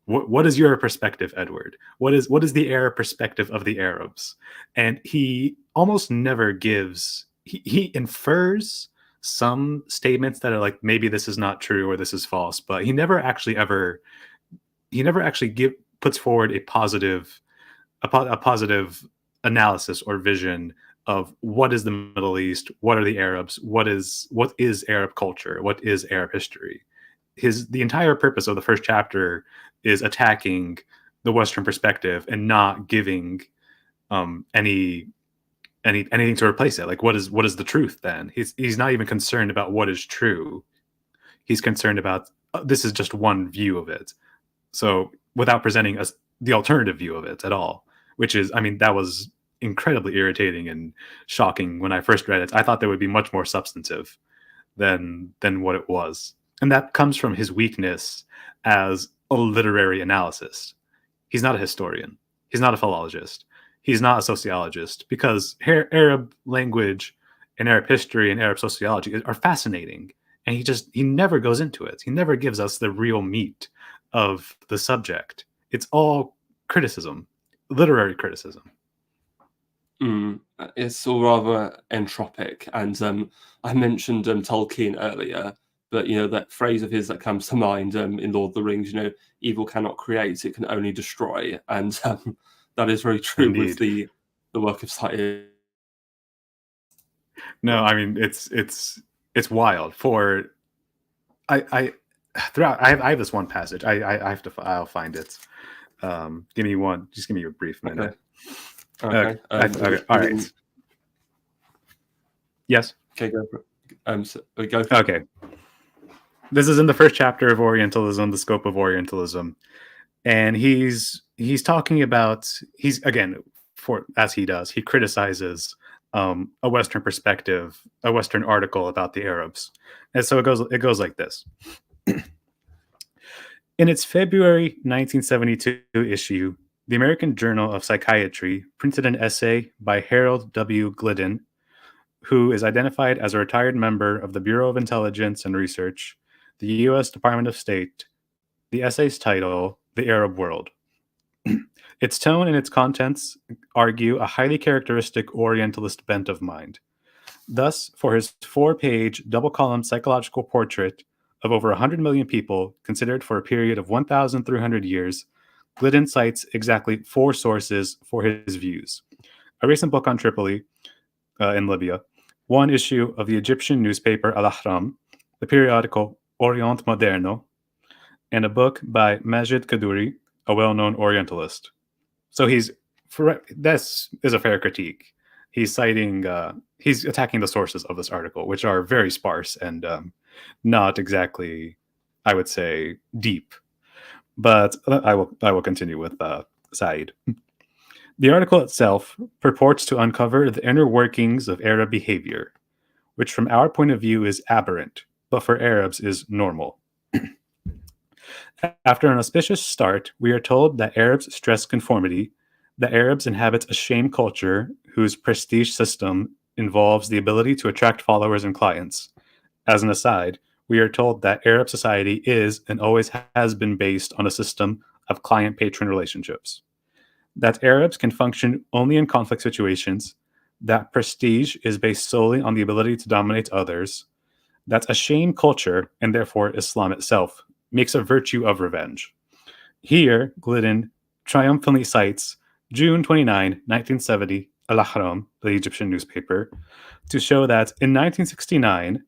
What is your perspective, Edward? What is the Arab perspective of the Arabs? And he almost never gives, he infers some statements that are like, maybe this is not true or this is false, but he never actually puts forward a positive analysis or vision of what is the Middle East, what are the Arabs, what is Arab culture, what is Arab history. The entire purpose of the first chapter is attacking the Western perspective and not giving anything to replace it. Like, what is the truth then? He's not even concerned about what is true. He's concerned about this is just one view of it. So without presenting us the alternative view of it at all, which is, I mean, that was incredibly irritating and shocking when I first read it. I thought there would be much more substantive than what it was. And that comes from his weakness as a literary analyst. He's not a historian. He's not a philologist. He's not a sociologist, because Arab language and Arab history and Arab sociology are fascinating. And he never goes into it. He never gives us the real meat of the subject. It's all criticism, literary criticism. It's all rather entropic. And I mentioned Tolkien earlier, but that phrase of his that comes to mind in Lord of the Rings, evil cannot create, it can only destroy. And that is very true. Indeed. With the work of society. No, I mean, it's wild. I have this one passage. I'll find it. Give me a brief minute. Okay. All right. Yes. Okay, go for it. Go for it. Okay. This is in the first chapter of Orientalism, the scope of Orientalism, and he's talking about, as he does, he criticizes a Western perspective, a Western article about the Arabs, and so it goes like this. In its February 1972 issue, the American Journal of Psychiatry printed an essay by Harold W. Glidden, who is identified as a retired member of the Bureau of Intelligence and Research, the U.S. Department of State. The essay's title, The Arab World. Its tone and its contents argue a highly characteristic Orientalist bent of mind. Thus, for his 4-page, double-column psychological portrait of over 100 million people considered for a period of 1,300 years, Glidden cites exactly 4 sources for his views: a recent book on Tripoli in Libya, one issue of the Egyptian newspaper Al-Ahram, the periodical Orient Moderno, and a book by Majid Kaduri, a well-known Orientalist. So this is a fair critique. He's attacking the sources of this article, which are very sparse and not exactly, I would say, deep. But I will continue with Said. The article itself purports to uncover the inner workings of Arab behavior, which from our point of view is aberrant, but for Arabs is normal. After an auspicious start, we are told that Arabs stress conformity, that Arabs inhabit a shame culture whose prestige system involves the ability to attract followers and clients. As an aside, we are told that Arab society is and always has been based on a system of client-patron relationships. That Arabs can function only in conflict situations, that prestige is based solely on the ability to dominate others, that a shame culture, and therefore Islam itself, makes a virtue of revenge. Here, Glidden triumphantly cites June 29, 1970, Al-Ahram, the Egyptian newspaper, to show that in 1969,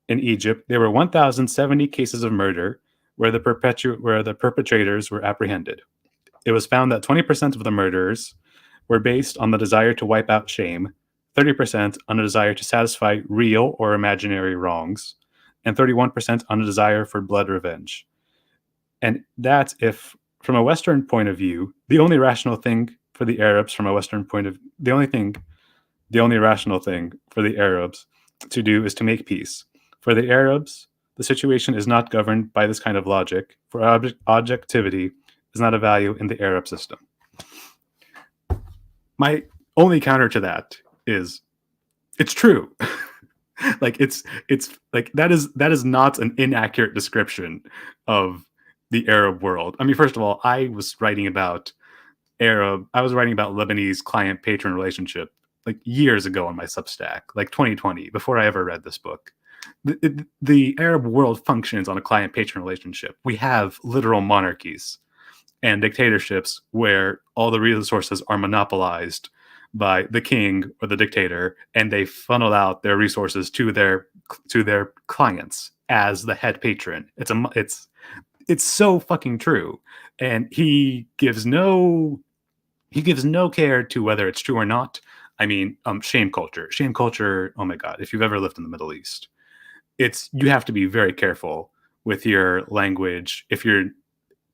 in Egypt, there were 1,070 cases of murder where the perpetrators were apprehended. It was found that 20% of the murders were based on the desire to wipe out shame, 30% on a desire to satisfy real or imaginary wrongs, and 31% on a desire for blood revenge. And that's if, from a Western point of view, the only rational thing for the Arabs, from a Western point of the only rational thing for the Arabs to do is to make peace. For the Arabs, the situation is not governed by this kind of logic, for objectivity is not a value in the Arab system. My only counter to that is it's true. Like it's like that is not an inaccurate description of the Arab world. I mean, first of all, I was writing about Lebanese client patron relationship like years ago on my Substack, like 2020, before I ever read this book. The Arab world functions on a client patron relationship. We have literal monarchies and dictatorships where all the resources are monopolized by the king or the dictator, and they funnel out their resources to their clients as the head patron. It's so fucking true, and he gives no care to whether it's true or not. I mean, shame culture. Oh my God! If you've ever lived in the Middle East, you have to be very careful with your language if you're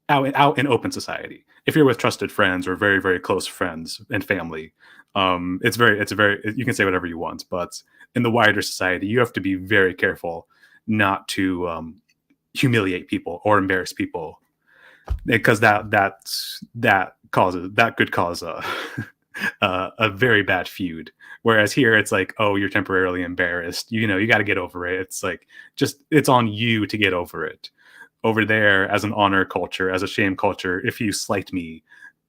out in open society. If you're with trusted friends or very, very close friends and family, you can say whatever you want, but in the wider society, you have to be very careful not to humiliate people or embarrass people, because that could cause a very bad feud. Whereas here, it's like, oh, you're temporarily embarrassed. You got to get over it. It's like it's on you to get over it. Over there, as an honor culture, as a shame culture, if you slight me,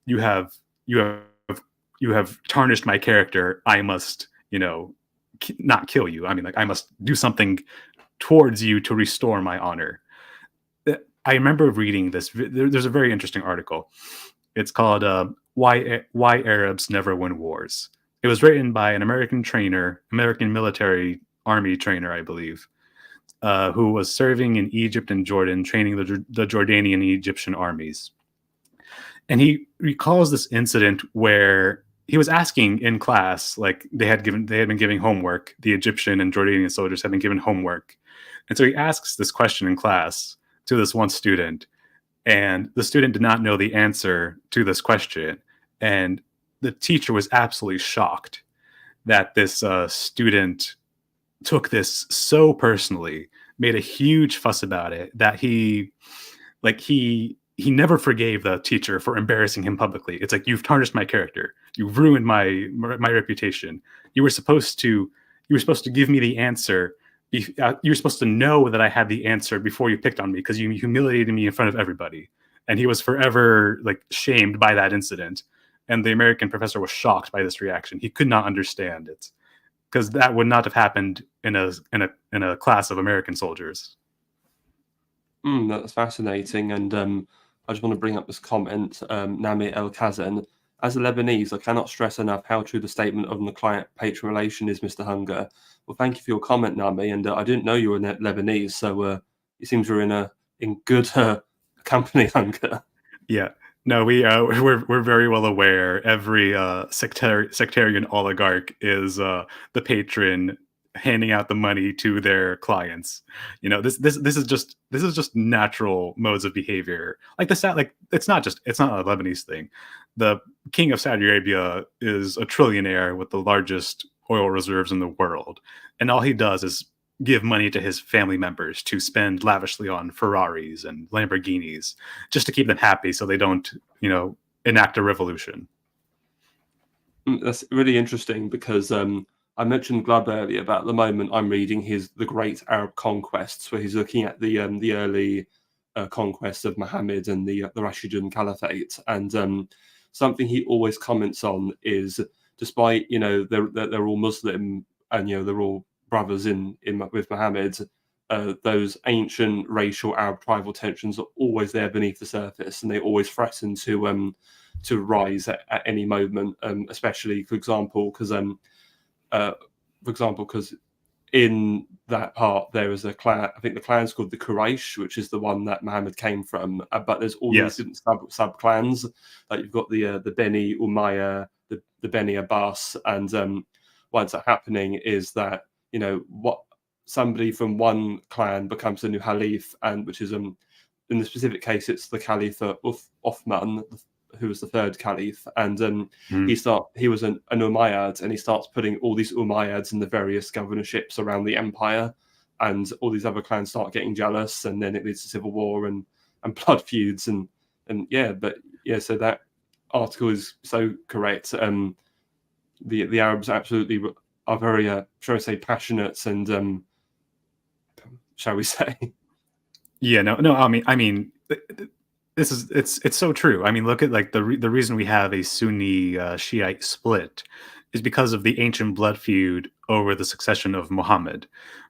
you have tarnished my character. I must, not kill you. I mean, like, I must do something towards you to restore my honor. I remember reading this. There's a very interesting article. It's called "Why Arabs Never Win Wars." It was written by an American military army trainer, I believe, who was serving in Egypt and Jordan, training the Jordanian and Egyptian armies. And he recalls this incident where he was asking in class, like they had been giving homework. The Egyptian and Jordanian soldiers had been given homework. And so he asks this question in class to this one student, and the student did not know the answer to this question. And the teacher was absolutely shocked that this student took this so personally, made a huge fuss about it, that he never forgave the teacher for embarrassing him publicly. It's like, you've tarnished my character. You've ruined my reputation. You were supposed to give me the answer. You were supposed to know that I had the answer before you picked on me, because you humiliated me in front of everybody. And he was forever like shamed by that incident. And the American professor was shocked by this reaction. He could not understand it, because that would not have happened in a class of American soldiers. That's fascinating, and I just want to bring up this comment, Nami El Kazan. As a Lebanese, I cannot stress enough how true the statement of the client-patron relation is, Mr. Hunger. Well, thank you for your comment, Nami, and I didn't know you were Lebanese, so it seems we're in good company, Hunger. Yeah. No, we're very well aware. Every sectarian oligarch is the patron handing out the money to their clients. This is just natural modes of behavior. Like it's not a Lebanese thing. The king of Saudi Arabia is a trillionaire with the largest oil reserves in the world, and all he does is give money to his family members to spend lavishly on Ferraris and Lamborghinis, just to keep them happy so they don't, enact a revolution. That's really interesting, because I mentioned Glubb earlier, but at the moment I'm reading The Great Arab Conquests, where he's looking at the early conquests of Muhammad and the Rashidun Caliphate. And something he always comments on is, despite, they're all Muslim and, they're all brothers with Muhammad, those ancient racial Arab tribal tensions are always there beneath the surface, and they always threaten to rise at any moment. Especially, for example, because in that part there is a clan. I think the clan's called the Quraysh, which is the one that Muhammad came from. But there's all these different sub clans. Like you've got the Beni Umayyah, the Beni Abbas, and what's happening is that somebody from one clan becomes the new Caliph, and which is in the specific case, it's the Caliph Othman, who was the third Caliph, and he was an Umayyad, and he starts putting all these Umayyads in the various governorships around the empire, and all these other clans start getting jealous, and then it leads to civil war and blood feuds, and so that article is so correct. The Arabs absolutely are very, shall we say, passionate and shall we say? Yeah, no. I mean, it's so true. I mean, look at like the reason we have a Sunni Shiite split is because of the ancient blood feud over the succession of Muhammad,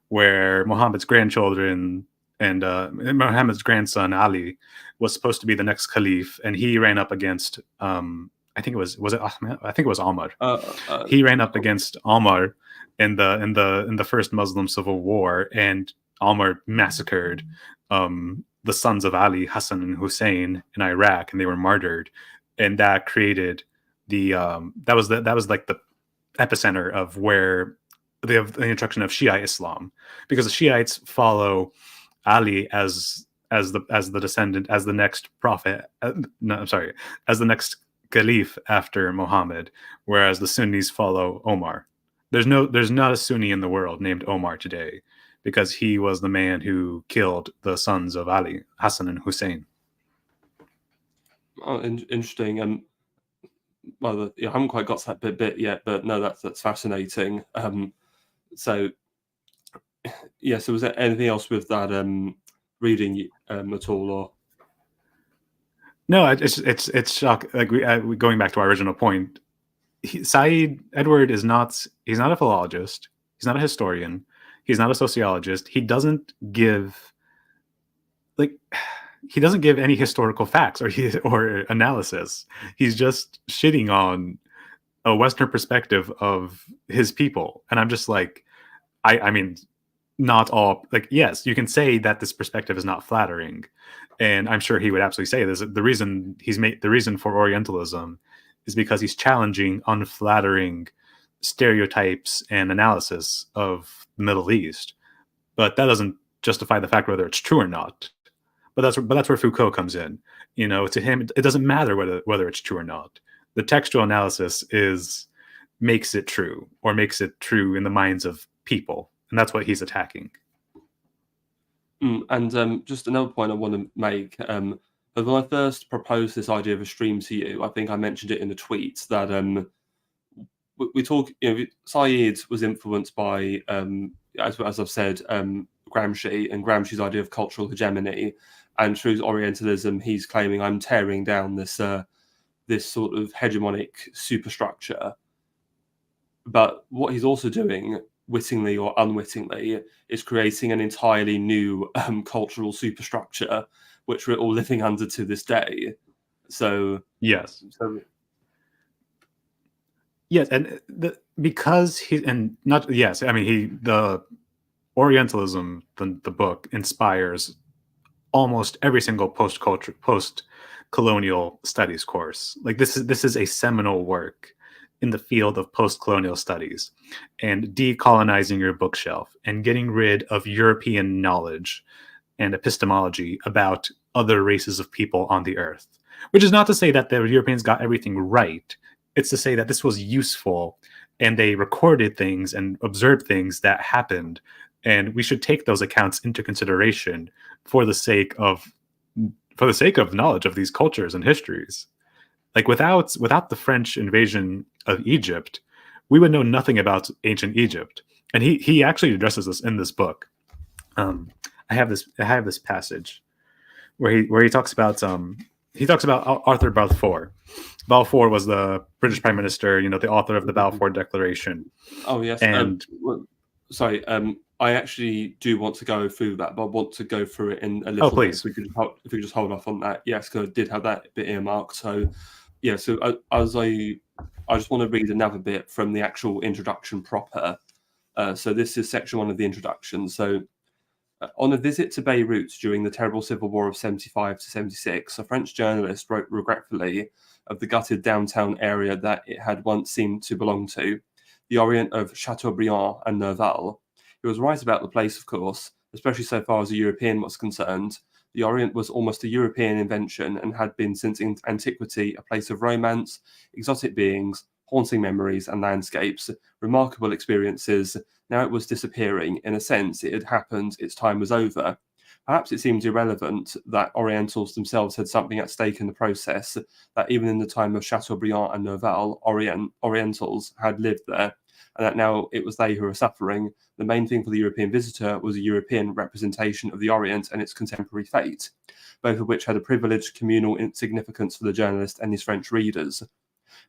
where Muhammad's grandchildren and Muhammad's grandson Ali was supposed to be the next caliph, and he ran up against I think it was Ahmed? I think it was Omar. He ran up against Omar in the first Muslim civil war, and Omar massacred the sons of Ali, Hassan and Hussein, in Iraq, and they were martyred, and that created the that was like the epicenter of where they have the introduction of Shia Islam, because the Shiites follow Ali as the descendant, as the next prophet. As the next caliph after Muhammad, whereas the Sunnis follow Omar. There's not a Sunni in the world named Omar today, because he was the man who killed the sons of Ali, Hassan and Hussein. Oh, interesting. Well, I haven't quite got to that bit yet, but no, that's fascinating. So was there anything else with that reading at all, or? No, it's shock. Like we going back to our original point, Said Edward is not. He's not a philologist. He's not a historian. He's not a sociologist. He doesn't give any historical facts or analysis. He's just shitting on a Western perspective of his people, and I'm just like, I mean, not all, like, yes, you can say that this perspective is not flattering, and I'm sure he would absolutely say this. The reason for Orientalism is because he's challenging unflattering stereotypes and analysis of the Middle East, but that doesn't justify the fact whether it's true or not. But that's where Foucault comes in. You know, to him, it doesn't matter whether it's true or not. The textual analysis makes it true, or makes it true in the minds of people, and that's what he's attacking. And just another point I want to make. When I first proposed this idea of a stream to you, I think I mentioned it in the tweet that we talk. Said was influenced by, as I've said, Gramsci and Gramsci's idea of cultural hegemony, and through Orientalism, he's claiming I'm tearing down this sort of hegemonic superstructure. But what he's also doing, wittingly or unwittingly, is creating an entirely new cultural superstructure, which we're all living under to this day. So yes, and the Orientalism, the book, inspires almost every single post-colonial studies course. Like this is a seminal work in the field of post-colonial studies, and decolonizing your bookshelf and getting rid of European knowledge and epistemology about other races of people on the earth. Which is not to say that the Europeans got everything right. It's to say that this was useful, and they recorded things and observed things that happened, and we should take those accounts into consideration for the sake of knowledge of these cultures and histories. Like without the French invasion of Egypt, we would know nothing about ancient Egypt. And he actually addresses this in this book. I have this passage where he talks about Arthur Balfour. Balfour was the British Prime Minister, the author of the Balfour Declaration. Oh yes. And sorry, I actually do want to go through that, but I want to go through it in a little bit. If we could just hold off on that, yes, because I did have that bit earmarked. So yeah, so I just want to read another bit from the actual introduction proper. So this is section 1 of the introduction. So on a visit to Beirut during the terrible civil war of 75 to 76, a French journalist wrote regretfully of the gutted downtown area that it had once seemed to belong to, the Orient of Chateaubriand and Nerval. He was right about the place, of course, especially so far as a European was concerned. The Orient was almost a European invention and had been since antiquity a place of romance, exotic beings, haunting memories and landscapes, remarkable experiences. Now it was disappearing. In a sense, it had happened, its time was over. Perhaps it seems irrelevant that Orientals themselves had something at stake in the process, that even in the time of Chateaubriand and Nerval, Orientals had lived there, and that now it was they who were suffering. The main thing for the European visitor was a European representation of the Orient and its contemporary fate, both of which had a privileged communal significance for the journalist and his French readers.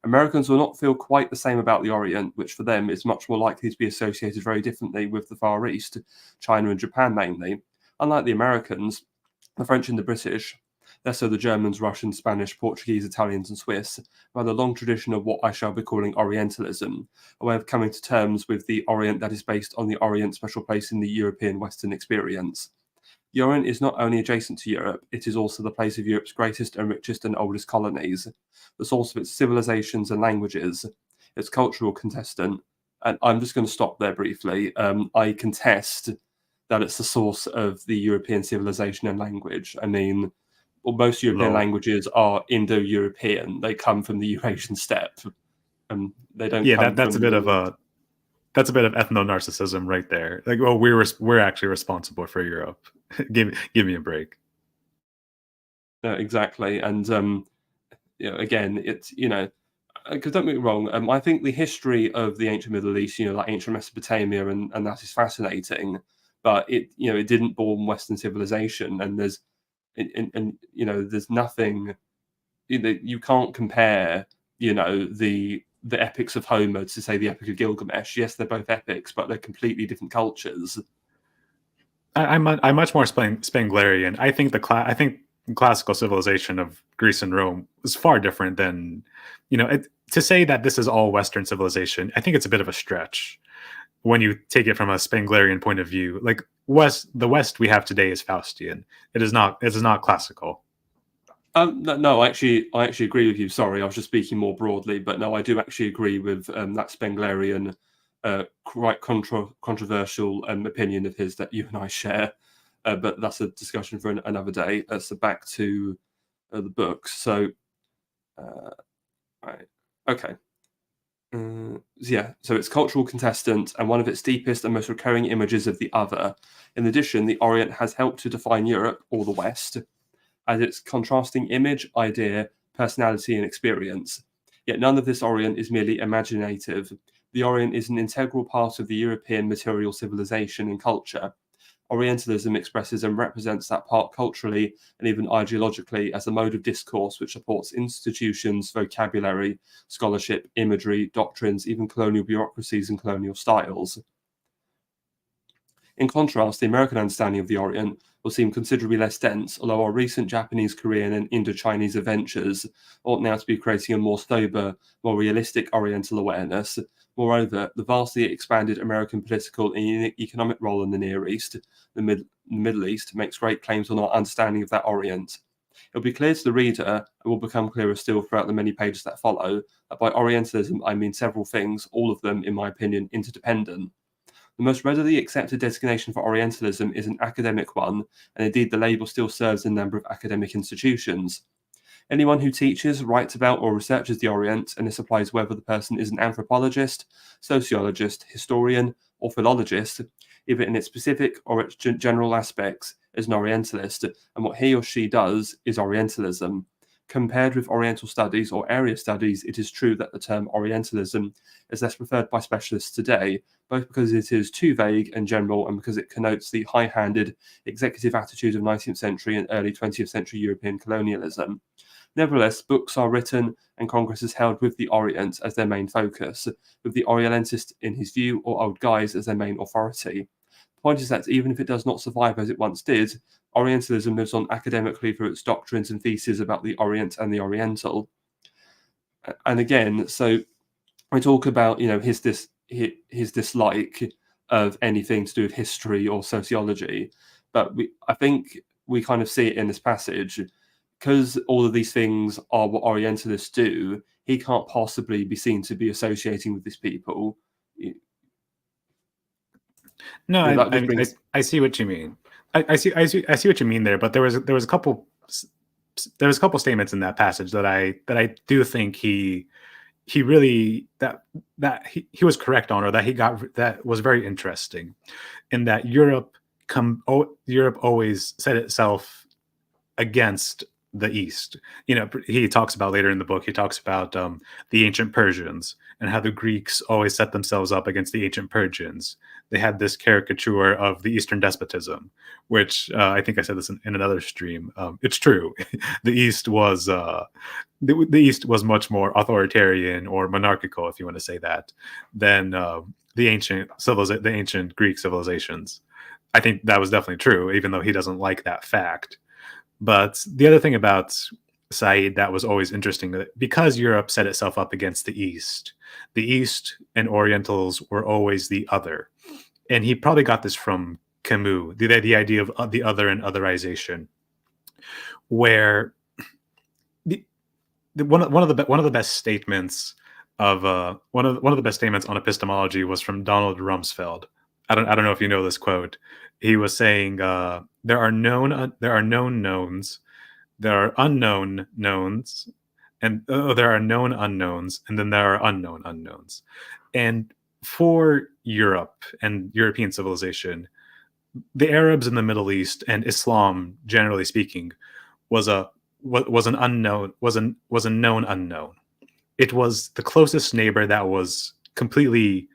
Americans will not feel quite the same about the Orient, which for them is much more likely to be associated very differently with the Far East, China and Japan mainly. Unlike the Americans, the French and the British, less so the Germans, Russians, Spanish, Portuguese, Italians, and Swiss, have had a long tradition of what I shall be calling Orientalism, a way of coming to terms with the Orient that is based on the Orient's special place in the European Western experience. The Orient is not only adjacent to Europe, it is also the place of Europe's greatest and richest and oldest colonies, the source of its civilizations and languages, its cultural contestant. And I'm just going to stop there briefly. I contest that it's the source of the European civilization and language. I mean, well, most European languages are Indo-European. They come from the Eurasian steppe. They don't. Yeah, come that's from a bit of ethno-narcissism right there. Like, well, we're actually responsible for Europe. give me a break. Exactly, and again, it's because don't get me wrong, I think the history of the ancient Middle East, like ancient Mesopotamia, and that is fascinating, but it didn't born Western civilization, and there's there's nothing, you can't compare the epics of Homer to say the Epic of Gilgamesh. Yes, they're both epics, but they're completely different cultures. I'm much more Spenglerian. I think I think classical civilization of Greece and Rome was far different than, to say that this is all Western civilization. I think it's a bit of a stretch when you take it from a Spenglerian point of view. Like the West we have today is Faustian. It is not classical. No, I actually agree with you. Sorry, I was just speaking more broadly, but no, I do actually agree with that Spenglerian, quite controversial opinion of his that you and I share. But that's a discussion for another day. So back to the books. So, right, okay. So it's cultural contestant and one of its deepest and most recurring images of the other. In addition, the Orient has helped to define Europe, or the West, as its contrasting image, idea, personality, and experience. Yet none of this Orient is merely imaginative. The Orient is an integral part of the European material civilization and culture. Orientalism expresses and represents that part culturally and even ideologically as a mode of discourse which supports institutions, vocabulary, scholarship, imagery, doctrines, even colonial bureaucracies and colonial styles. In contrast, the American understanding of the Orient will seem considerably less dense, although our recent Japanese, Korean, and Indo-Chinese adventures ought now to be creating a more sober, more realistic Oriental awareness. Moreover, the vastly expanded American political and economic role in the Near East, the Middle East, makes great claims on our understanding of that Orient. It will be clear to the reader, and will become clearer still throughout the many pages that follow, that by Orientalism I mean several things, all of them, in my opinion, interdependent. The most readily accepted designation for Orientalism is an academic one, and indeed the label still serves in a number of academic institutions. Anyone who teaches, writes about, or researches the Orient, and this applies whether the person is an anthropologist, sociologist, historian, or philologist, either in its specific or its general aspects, is an Orientalist, and what he or she does is Orientalism. Compared with Oriental studies or area studies, it is true that the term Orientalism is less preferred by specialists today, both because it is too vague and general and because it connotes the high-handed executive attitude of 19th century and early 20th century European colonialism. Nevertheless, books are written and congresses held with the Orient as their main focus, with the Orientalist in his view or old guys as their main authority. The point is that even if it does not survive as it once did, Orientalism lives on academically through its doctrines and theses about the Orient and the Oriental. And again, so we talk about his dislike of anything to do with history or sociology, but I think we kind of see it in this passage because all of these things are what Orientalists do. He can't possibly be seen to be associating with these people. No, Yeah, that just I see what you mean. I see what you mean there. But there was a couple statements in that passage that I do think he really that he was correct on, or that he got, that was very interesting, in that Europe always set itself against the East. He talks about later in the book. He talks about the ancient Persians and how the Greeks always set themselves up against the ancient Persians. They had this caricature of the Eastern despotism, which I think I said this in another stream. It's true. the East was the East was much more authoritarian or monarchical, if you want to say that, than the ancient Greek civilizations. I think that was definitely true, even though he doesn't like that fact. But the other thing about Said that was always interesting, that because Europe set itself up against the East and Orientals were always the other. And he probably got this from Camus, the idea of the other and otherization, where one of the best statements of one of the best statements on epistemology was from Donald Rumsfeld. I don't know if you know this quote. He was saying, there are known knowns, there are unknown knowns, and there are known unknowns, and then there are unknown unknowns. And for Europe and European civilization, the Arabs in the Middle East and Islam, generally speaking, was a known unknown. It was the closest neighbor that was completely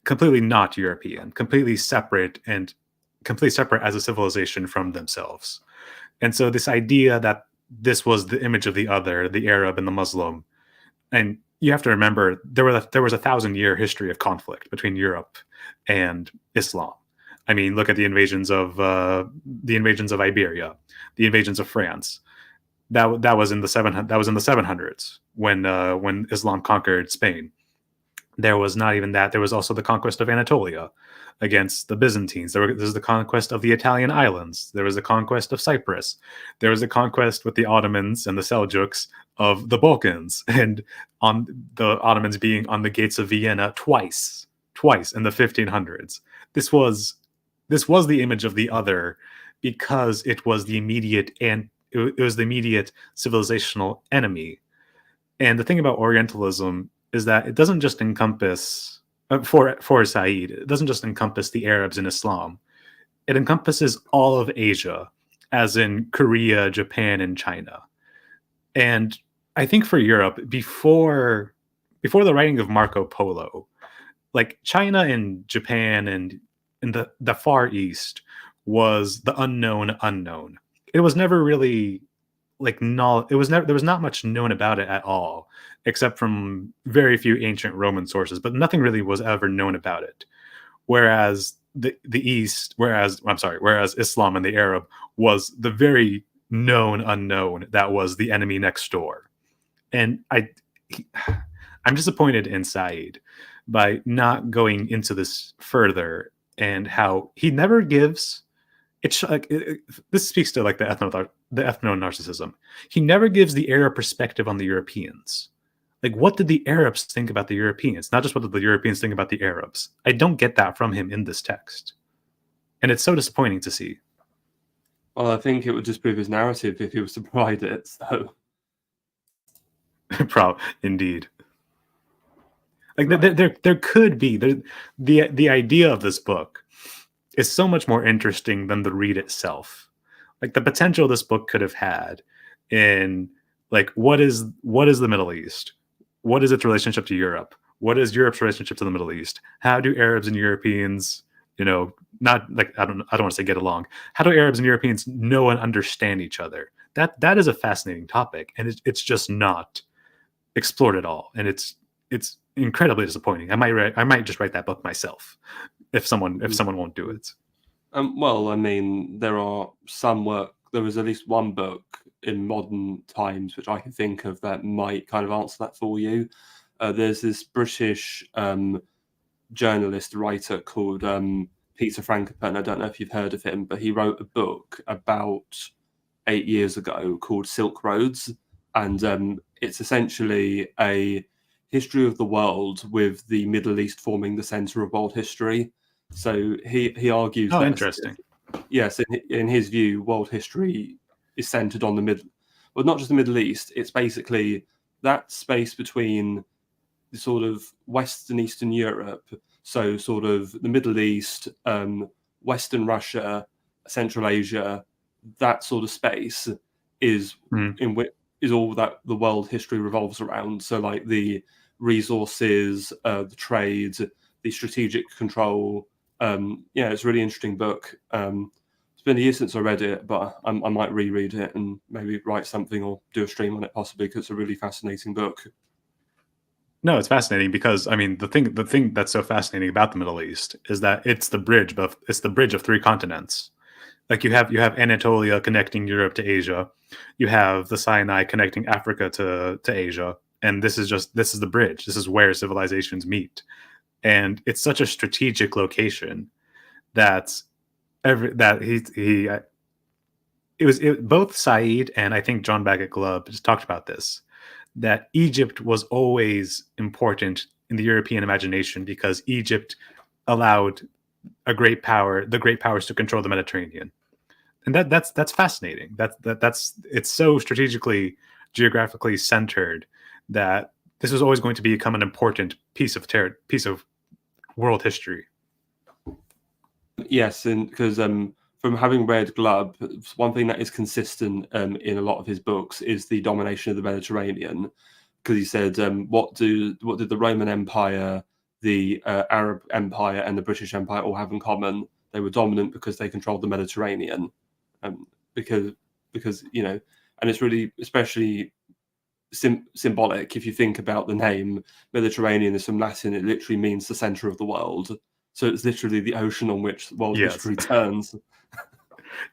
not European, completely separate as a civilization from themselves. And so this idea that this was the image of the other, the Arab and the Muslim, and you have to remember there was a 1,000-year history of conflict between Europe and Islam. I mean, look at the invasions of Iberia, the invasions of France. That was in the 700s when Islam conquered Spain. There was not even that. There was also the conquest of Anatolia against the Byzantines. There was the conquest of the Italian islands. There was the conquest of Cyprus. There was the conquest with the Ottomans and the Seljuks of the Balkans, and on the Ottomans being on the gates of Vienna twice in the 1500s. This was the image of the other, because it was the immediate civilizational enemy. And the thing about Orientalism is that it doesn't just encompass, for Said, it doesn't just encompass the Arabs and Islam. It encompasses all of Asia, as in Korea, Japan, and China. And I think for Europe, before the writing of Marco Polo, like China and Japan and in the Far East was the unknown unknown. It was never really there was not much known about it at all, except from very few ancient Roman sources, but nothing really was ever known about it. Whereas whereas Islam and the Arab was the very known unknown that was the enemy next door. And I'm disappointed in Said by not going into this further, and how he never gives this speaks to like the ethno-narcissism. He never gives the Arab perspective on the Europeans. Like, what did the Arabs think about the Europeans? Not just what did the Europeans think about the Arabs. I don't get that from him in this text. And it's so disappointing to see. Well, I think it would just prove his narrative if he was to provide it, so. Indeed. Like, right. there could be the idea of this book is so much more interesting than the read itself. Like, the potential this book could have had in, like, what is the Middle East? What is its relationship to Europe? What is Europe's relationship to the Middle East? How do Arabs and Europeans, not like, I don't want to say get along. How do Arabs and Europeans know and understand each other? That is a fascinating topic, and it's just not explored at all. And it's incredibly disappointing. I might just write that book myself if someone won't do it. Well, I mean, there was at least one book in modern times which I can think of that might kind of answer that for you. There's this British journalist writer called Peter Frankopan. I don't know if you've heard of him, but he wrote a book about 8 years ago called Silk Roads, and it's essentially a history of the world with the Middle East forming the center of world history. So he argues Oh, that, interesting. yes, in his view, world history is centered on the middle, well, not just the Middle East. It's basically that space between the sort of Western Eastern Europe, so sort of the Middle East, Western Russia, Central Asia, that sort of space is Mm. in which is all that the world history revolves around. So like the resources, the trade, the strategic control. Yeah, it's a really interesting book. It's been a year since I read it, but I might reread it and maybe write something or do a stream on it possibly, because it's a really fascinating book. No, it's fascinating because I mean the thing that's so fascinating about the Middle East is that it's the bridge, but it's the bridge of three continents. Like you have Anatolia connecting Europe to Asia, you have the Sinai connecting Africa to Asia, and this is the bridge. This is where civilizations meet, and it's such a strategic location that both Said and I think John Bagot Glubb just talked about this, that Egypt was always important in the European imagination because Egypt allowed the great powers to control the Mediterranean, and that's fascinating. That's it's so strategically, geographically centered that this was always going to become an important piece of world history. Yes, and because from having read Glubb, one thing that is consistent in a lot of his books is the domination of the Mediterranean. Because he said, what did the Roman Empire, the Arab Empire, and the British Empire all have in common? They were dominant because they controlled the Mediterranean. Um, because and it's really especially symbolic if you think about the name Mediterranean is from Latin. It literally means the center of the world. So it's literally the ocean on which world Yes, history turns.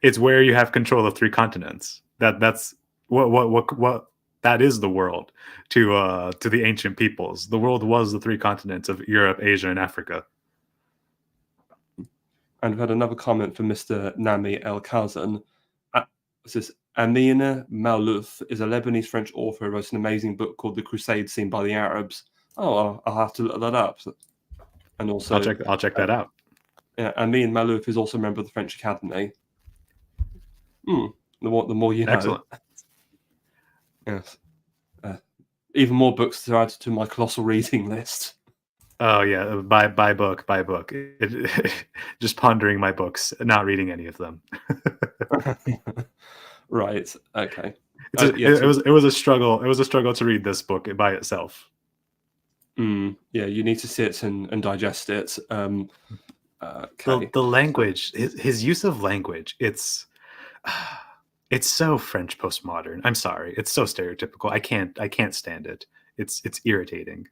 it's where you have control of three continents. That's what that is the world to the ancient peoples. The world was the three continents of Europe, Asia, and Africa. And we've had another comment from Mr. Nami El Kazan. It says, Amina Malouf is a Lebanese French author who wrote an amazing book called The Crusade Seen by the Arabs. Oh, I'll have to look that up. And also, I'll check that out. Yeah, Amin Malouf is also a member of the French Academy. The more you know. Excellent. Yes. Even more books to add to my colossal reading list. Oh yeah, buy book. Just pondering my books, not reading any of them. Right. Okay. It was a struggle. It was a struggle to read this book by itself. Yeah, you need to sit and digest it. Okay. The language, his use of language, it's so French postmodern. I'm sorry, it's so stereotypical. I can't stand it. It's irritating.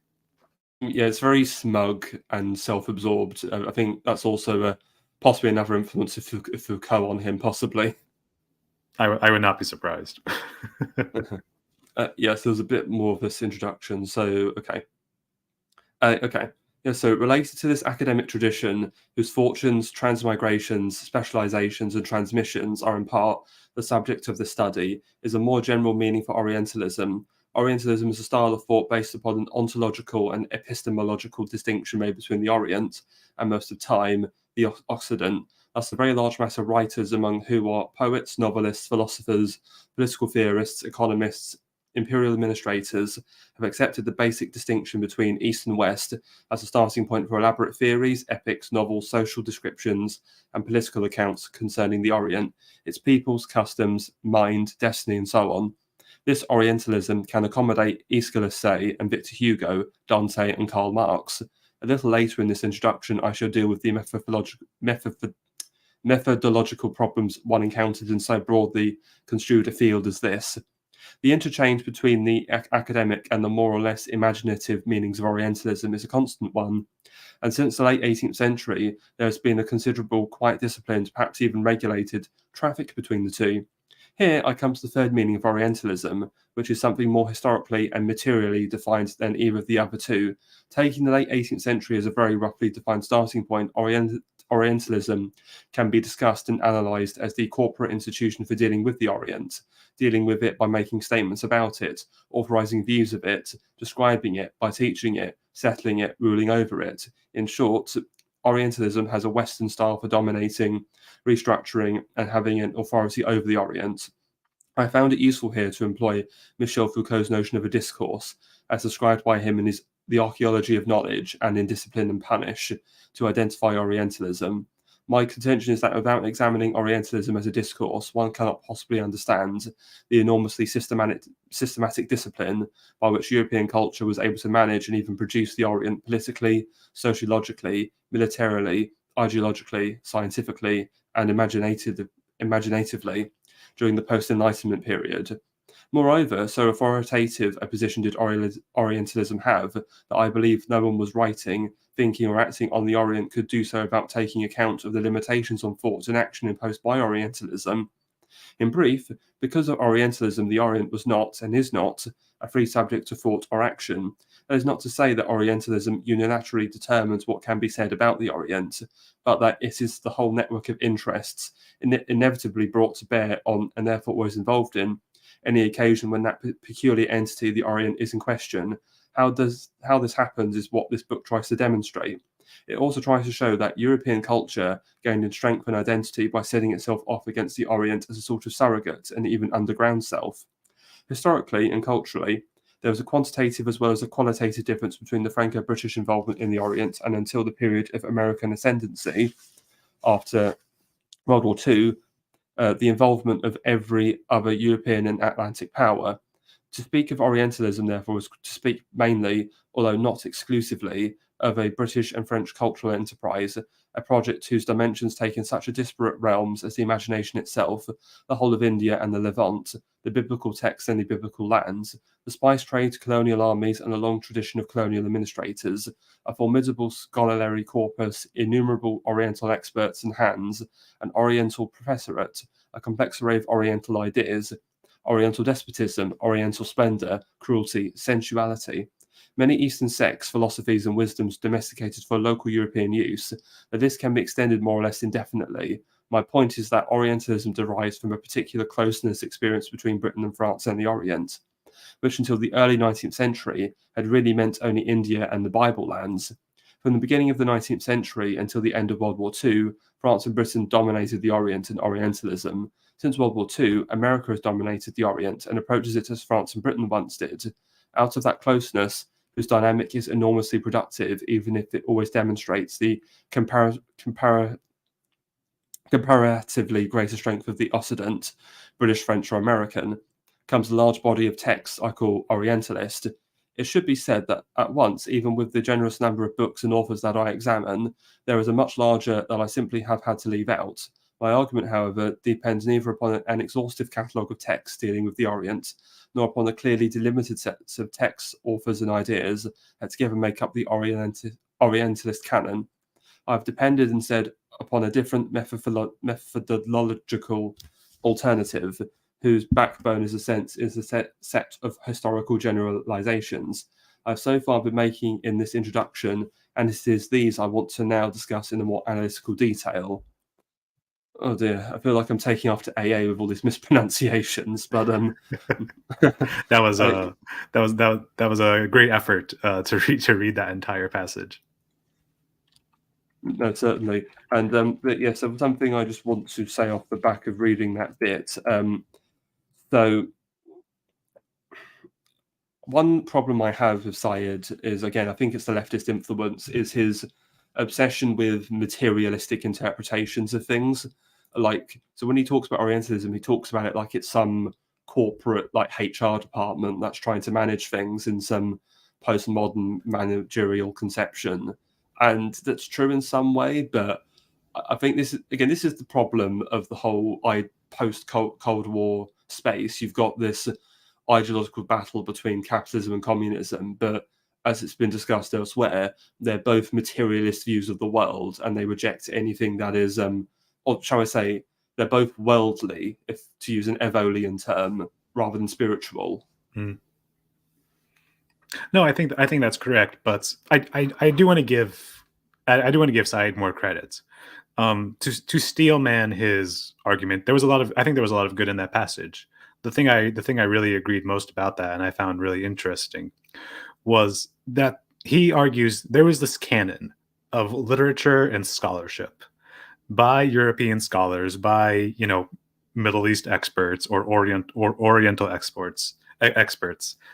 Yeah, it's very smug and self-absorbed. I think that's also possibly another influence of Foucault on him, possibly. I would not be surprised. Yes, there's a bit more of this introduction. So, okay. Okay. Yeah, so related to this academic tradition, whose fortunes, transmigrations, specializations, and transmissions are in part the subject of the study, is a more general meaning for Orientalism. Orientalism is a style of thought based upon an ontological and epistemological distinction made between the Orient and most of time the Occident. Thus, a very large mass of writers, among who are poets, novelists, philosophers, political theorists, economists, imperial administrators, have accepted the basic distinction between East and West as a starting point for elaborate theories, epics, novels, social descriptions, and political accounts concerning the Orient, its peoples, customs, mind, destiny, and so on. This Orientalism can accommodate Aeschylus, say, and Victor Hugo, Dante, and Karl Marx. A little later in this introduction, I shall deal with the methodological problems one encountered in so broadly construed a field as this. The interchange between the academic and the more or less imaginative meanings of Orientalism is a constant one, and since the late 18th century, there has been a considerable, quite disciplined, perhaps even regulated, traffic between the two. Here I come to the third meaning of Orientalism, which is something more historically and materially defined than either of the other two. Taking the late 18th century as a very roughly defined starting point, Orientalism can be discussed and analysed as the corporate institution for dealing with the Orient, dealing with it by making statements about it, authorising views of it, describing it by teaching it, settling it, ruling over it. In short, Orientalism has a Western style for dominating, restructuring, and having an authority over the Orient. I found it useful here to employ Michel Foucault's notion of a discourse, as described by him in his The Archaeology of Knowledge and in Discipline and Punish, to identify Orientalism. My contention is that without examining Orientalism as a discourse, one cannot possibly understand the enormously systematic discipline by which European culture was able to manage and even produce the Orient politically, sociologically, militarily, ideologically, scientifically, and imaginatively during the post-Enlightenment period. Moreover, so authoritative a position did Orientalism have that I believe no one was writing, thinking, or acting on the Orient could do so without taking account of the limitations on thought and action imposed by Orientalism. In brief, because of Orientalism, the Orient was not, and is not, a free subject to thought or action. That is not to say that Orientalism unilaterally determines what can be said about the Orient, but that it is the whole network of interests inevitably brought to bear on, and therefore always involved in, any occasion when that peculiar entity, the Orient, is in question. How this happens is what this book tries to demonstrate. It also tries to show that European culture gained in strength and identity by setting itself off against the Orient as a sort of surrogate and even underground self. Historically and culturally, there was a quantitative as well as a qualitative difference between the Franco-British involvement in the Orient and until the period of American ascendancy after World War II, the involvement of every other European and Atlantic power. To speak of Orientalism, therefore, is to speak mainly, although not exclusively, of a British and French cultural enterprise, a project whose dimensions take in such a disparate realms as the imagination itself, the whole of India and the Levant, the biblical texts and the biblical lands, the spice trade, colonial armies, and a long tradition of colonial administrators, a formidable scholarly corpus, innumerable Oriental experts and hands, an Oriental professorate, a complex array of Oriental ideas, Oriental despotism, Oriental splendor, cruelty, sensuality. Many Eastern sects, philosophies, and wisdoms domesticated for local European use, that this can be extended more or less indefinitely. My point is that Orientalism derives from a particular closeness experience between Britain and France and the Orient, which until the early 19th century had really meant only India and the Bible lands. From the beginning of the 19th century until the end of World War II, France and Britain dominated the Orient and Orientalism. Since World War II, America has dominated the Orient and approaches it as France and Britain once did. Out of that closeness, whose dynamic is enormously productive, even if it always demonstrates the comparatively greater strength of the Occident, British, French, or American, comes a large body of texts I call Orientalist. It should be said that at once, even with the generous number of books and authors that I examine, there is a much larger that I simply have had to leave out. My argument, however, depends neither upon an exhaustive catalogue of texts dealing with the Orient, nor upon the clearly delimited sets of texts, authors, and ideas that together make up the Orientalist canon. I have depended instead upon a different methodological alternative, whose backbone is a set of historical generalizations. I've so far been making in this introduction, and it is these I want to now discuss in a more analytical detail. Oh dear, I feel like I'm taking after AA with all these mispronunciations, but that was a great effort to read that entire passage. No, certainly, and but yeah, so something I just want to say off the back of reading that bit. So one problem I have with Syed is, again, I think it's the leftist influence, is his obsession with materialistic interpretations of things. Like, so when he talks about Orientalism, he talks about it like it's some corporate, like HR department that's trying to manage things in some postmodern managerial conception. And that's true in some way, but I think this is the problem of the whole post-Cold War space. You've got this ideological battle between capitalism and communism, but as it's been discussed elsewhere, they're both materialist views of the world, and they reject anything that is, or shall I say, they're both worldly, if to use an Evolian term, rather than spiritual. Mm. No, I think that's correct, but I do want to give Syed more credit. To steelman his argument, there was a lot of good in that passage. The thing I really agreed most about that, and I found really interesting, was that he argues there was this canon of literature and scholarship by European scholars, by Middle East experts or Oriental experts,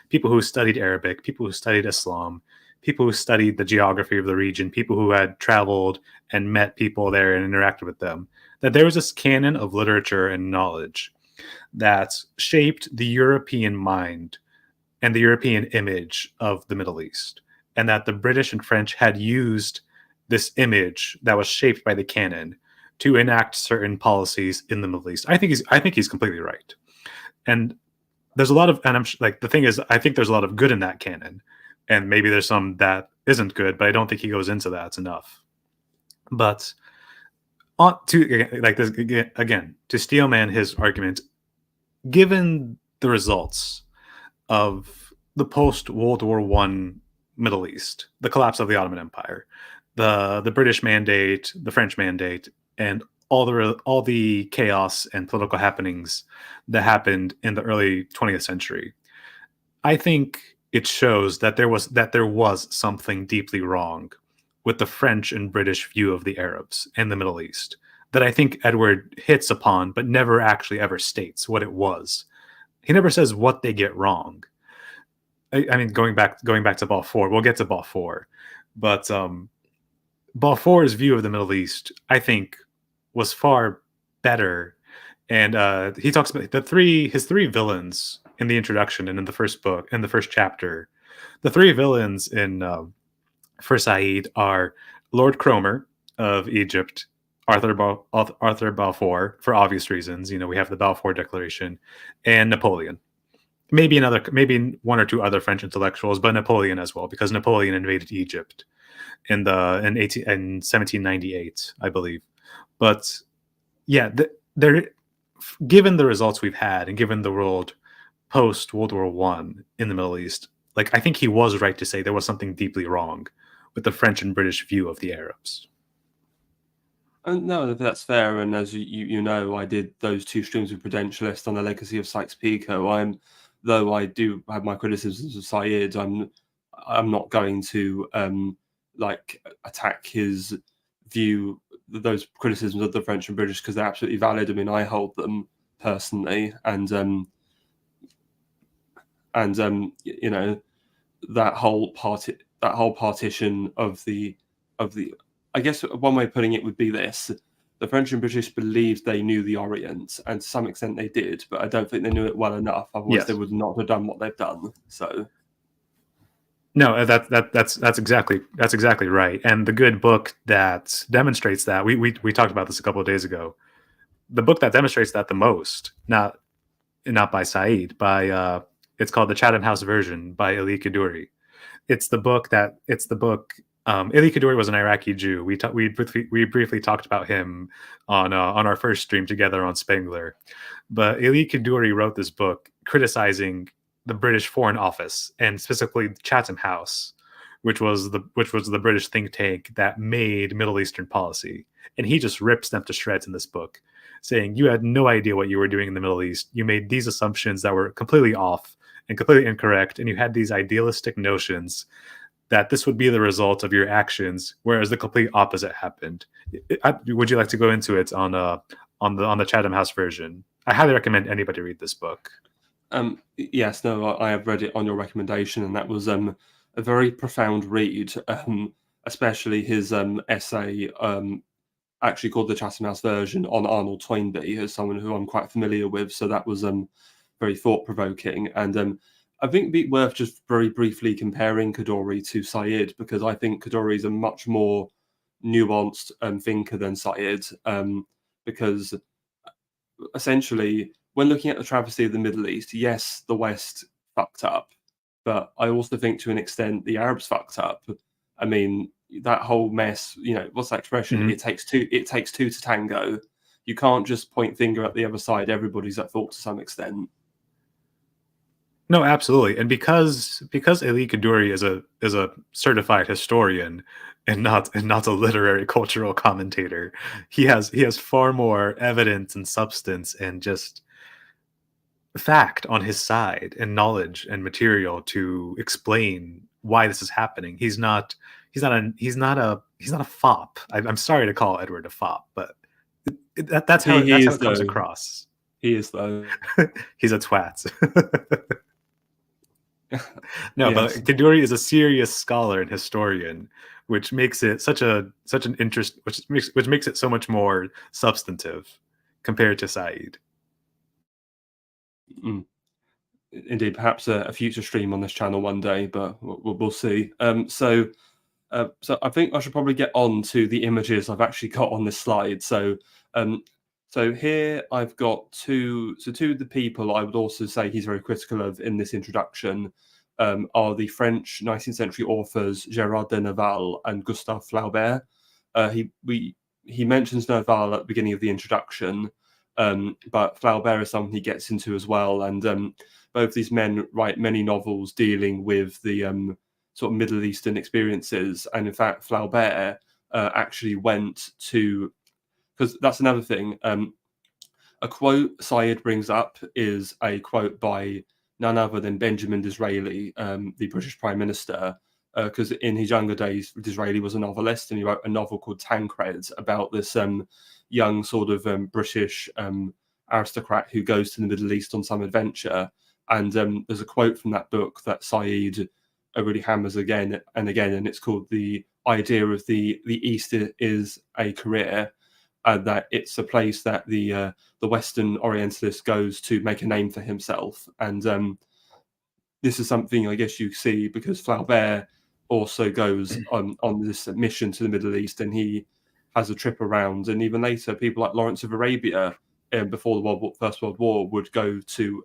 people who studied Arabic, people who studied Islam, people who studied the geography of the region, people who had traveled and met people there and interacted with them. That there was this canon of literature and knowledge that shaped the European mind and the European image of the Middle East, and that the British and French had used this image that was shaped by the canon to enact certain policies in the Middle East. I think he's completely right, and there's a lot of, and I'm like, the thing is, I think there's a lot of good in that canon, and maybe there's some that isn't good, but I don't think he goes into that enough. But on to like this again, to steelman his argument, given the results of the post World War One Middle East, the collapse of the Ottoman Empire, the British Mandate, the French Mandate, and all the chaos and political happenings that happened in the early 20th century, I think it shows that there was something deeply wrong with the French and British view of the Arabs and the Middle East that I think Edward hits upon, but never actually ever states what it was. He never says what they get wrong. I mean, going back to Balfour, we'll get to Balfour, but Balfour's view of the Middle East, I think, was far better. And he talks about his three villains in the introduction and in the first book, in the first chapter. The three villains in for Said are Lord Cromer of Egypt, Arthur Balfour, for obvious reasons. We have the Balfour Declaration, and Napoleon. Maybe one or two other French intellectuals, but Napoleon as well, because Napoleon invaded Egypt in 1798, I believe. But yeah, given the results we've had, and given the world post World War One in the Middle East, like, I think he was right to say there was something deeply wrong with the French and British view of the Arabs. No, that's fair. And as you know, I did those 2 streams of Prudentialist on the legacy of Sykes-Picot. Though I do have my criticisms of Said, I'm not going to attack his view, those criticisms of the French and British, because they're absolutely valid. I mean, I hold them personally, and that whole partition of the. I guess one way of putting it would be this: the French and British believed they knew the Orient, and to some extent they did, but I don't think they knew it well enough. Otherwise, they would not have done what they've done. So, no, that's exactly right. And the good book that demonstrates that, we talked about this a couple of days ago. The book that demonstrates that the most, not by Said, it's called The Chatham House Version by Elie Kaddouri. It's the book. Elie Kaddouri was an Iraqi Jew. We briefly talked about him on our first stream together on Spengler. But Elie Kaddouri wrote this book criticizing the British Foreign Office, and specifically Chatham House, which was the British think tank that made Middle Eastern policy. And he just rips them to shreds in this book, saying, you had no idea what you were doing in the Middle East. You made these assumptions that were completely off and completely incorrect, and you had these idealistic notions that this would be the result of your actions, whereas the complete opposite happened. Would you like to go into it on the Chatham House Version? I highly recommend anybody read this book. Yes, no, I have read it on your recommendation, and that was a very profound read, especially his essay, actually called The Chatham House Version, on Arnold Toynbee, as someone who I'm quite familiar with. So that was very thought-provoking. And I think it'd be worth just very briefly comparing Kaddouri to Said, because I think Kaddouri is a much more nuanced thinker than Said, because essentially, when looking at the travesty of the Middle East, yes, the West fucked up, but I also think to an extent the Arabs fucked up. I mean, that whole mess, what's that expression? Mm-hmm. It takes two to tango. You can't just point finger at the other side. Everybody's at fault to some extent. No, absolutely. And because Elie Kaddouri is a certified historian and not a literary cultural commentator, he has far more evidence and substance and just fact on his side, and knowledge and material to explain why this is happening. He's not a fop. I'm sorry to call Edward a fop, but that's how He it is comes though. across. He is though. He's a twat. No, Yes. but Kaduri is a serious scholar and historian, which makes it such an interest, which makes it so much more substantive compared to Said. Mm. Indeed, perhaps a future stream on this channel one day, but we'll see. So I think I should probably get on to the images I've actually got on this slide. Um, so here I've got two of the people I would also say he's very critical of in this introduction are the French 19th century authors Gérard de Nerval and Gustave Flaubert. He mentions Nerval at the beginning of the introduction, but Flaubert is someone he gets into as well, and both these men write many novels dealing with the sort of Middle Eastern experiences. And in fact, Flaubert actually went to, because that's another thing, a quote Syed brings up is a quote by none other than Benjamin Disraeli, the British Prime Minister, because in his younger days, Disraeli was a novelist and he wrote a novel called Tancred about this young sort of British aristocrat who goes to the Middle East on some adventure. And there's a quote from that book that Syed really hammers again and again, and it's called "The idea of the East is a career," and that it's a place that the Western Orientalist goes to make a name for himself. And this is something I guess you see because Flaubert also goes on this mission to the Middle East, and he has a trip around. And even later, people like Lawrence of Arabia, before the First World War, would go to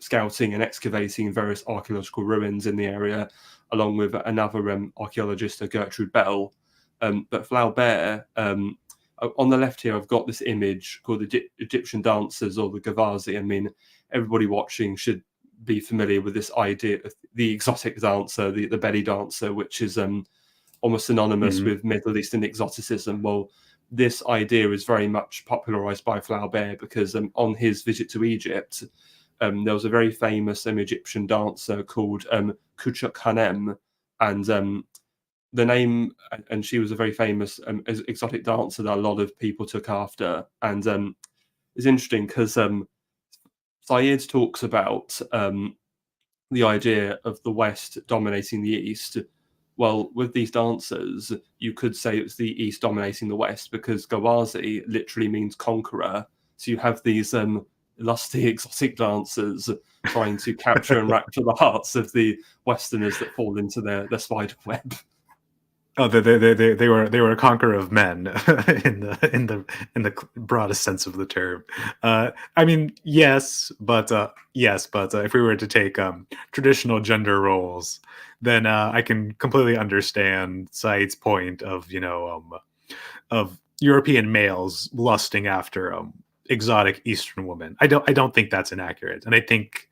scouting and excavating in various archaeological ruins in the area, along with another archaeologist, Gertrude Bell. But Flaubert, on the left here, I've got this image called the Egyptian dancers or the Gavazi. I mean, everybody watching should be familiar with this idea of the exotic dancer, the belly dancer, which is almost synonymous with Middle Eastern exoticism. Well, this idea is very much popularized by Flaubert because on his visit to Egypt, there was a very famous Egyptian dancer called Kuchuk Hanem, and the name, and she was a very famous exotic dancer that a lot of people took after. And it's interesting because Syed talks about the idea of the West dominating the East. Well, with these dancers, you could say it's the East dominating the West because Gawazi literally means conqueror. So you have these lusty, exotic dancers trying to capture and rapture the hearts of the Westerners that fall into their spider web. Oh, they were a conqueror of men in the broadest sense of the term. I mean, yes, but if we were to take traditional gender roles, then I can completely understand Said's point of of European males lusting after exotic Eastern women. I don't think that's inaccurate, and I think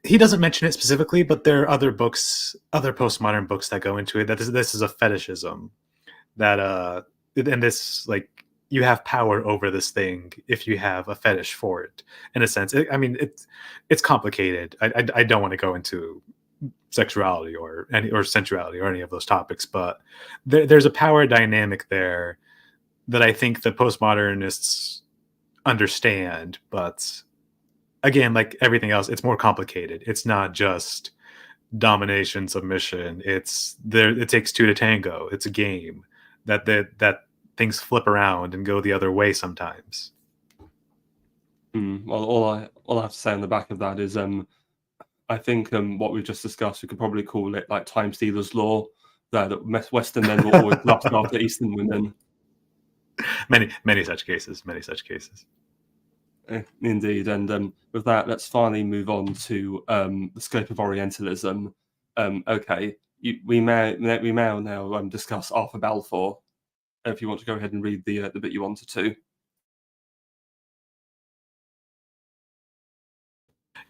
he doesn't mention it specifically, but there are other postmodern books that go into it. That this is a fetishism that and this like you have power over this thing if you have a fetish for it. In a sense, it's complicated. I don't want to go into sexuality or sensuality or any of those topics, but there's a power dynamic there that I think the postmodernists understand, but again, like everything else, it's more complicated. It's not just domination, submission. It takes two to tango. It's a game that things flip around and go the other way sometimes. Well, all I have to say on the back of that is I think what we've just discussed, we could probably call it like Time Stealer's Law, that Western men will always lust after Eastern women. Many such cases. Indeed, and with that, let's finally move on to the scope of Orientalism. Okay, we may now discuss Arthur Balfour. If you want to go ahead and read the bit you wanted to.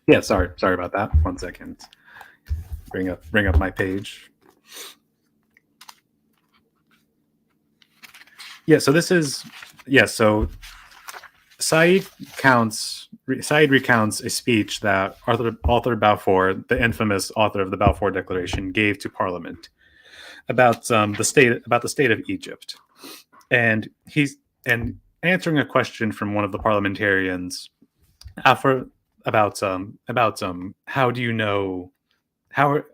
Yeah, sorry about that. 1 second. Bring up my page. Yeah, so this is so Said recounts a speech that Arthur Balfour, the infamous author of the Balfour Declaration, gave to Parliament about the state of Egypt, and he's answering a question from one of the parliamentarians after about how do you know how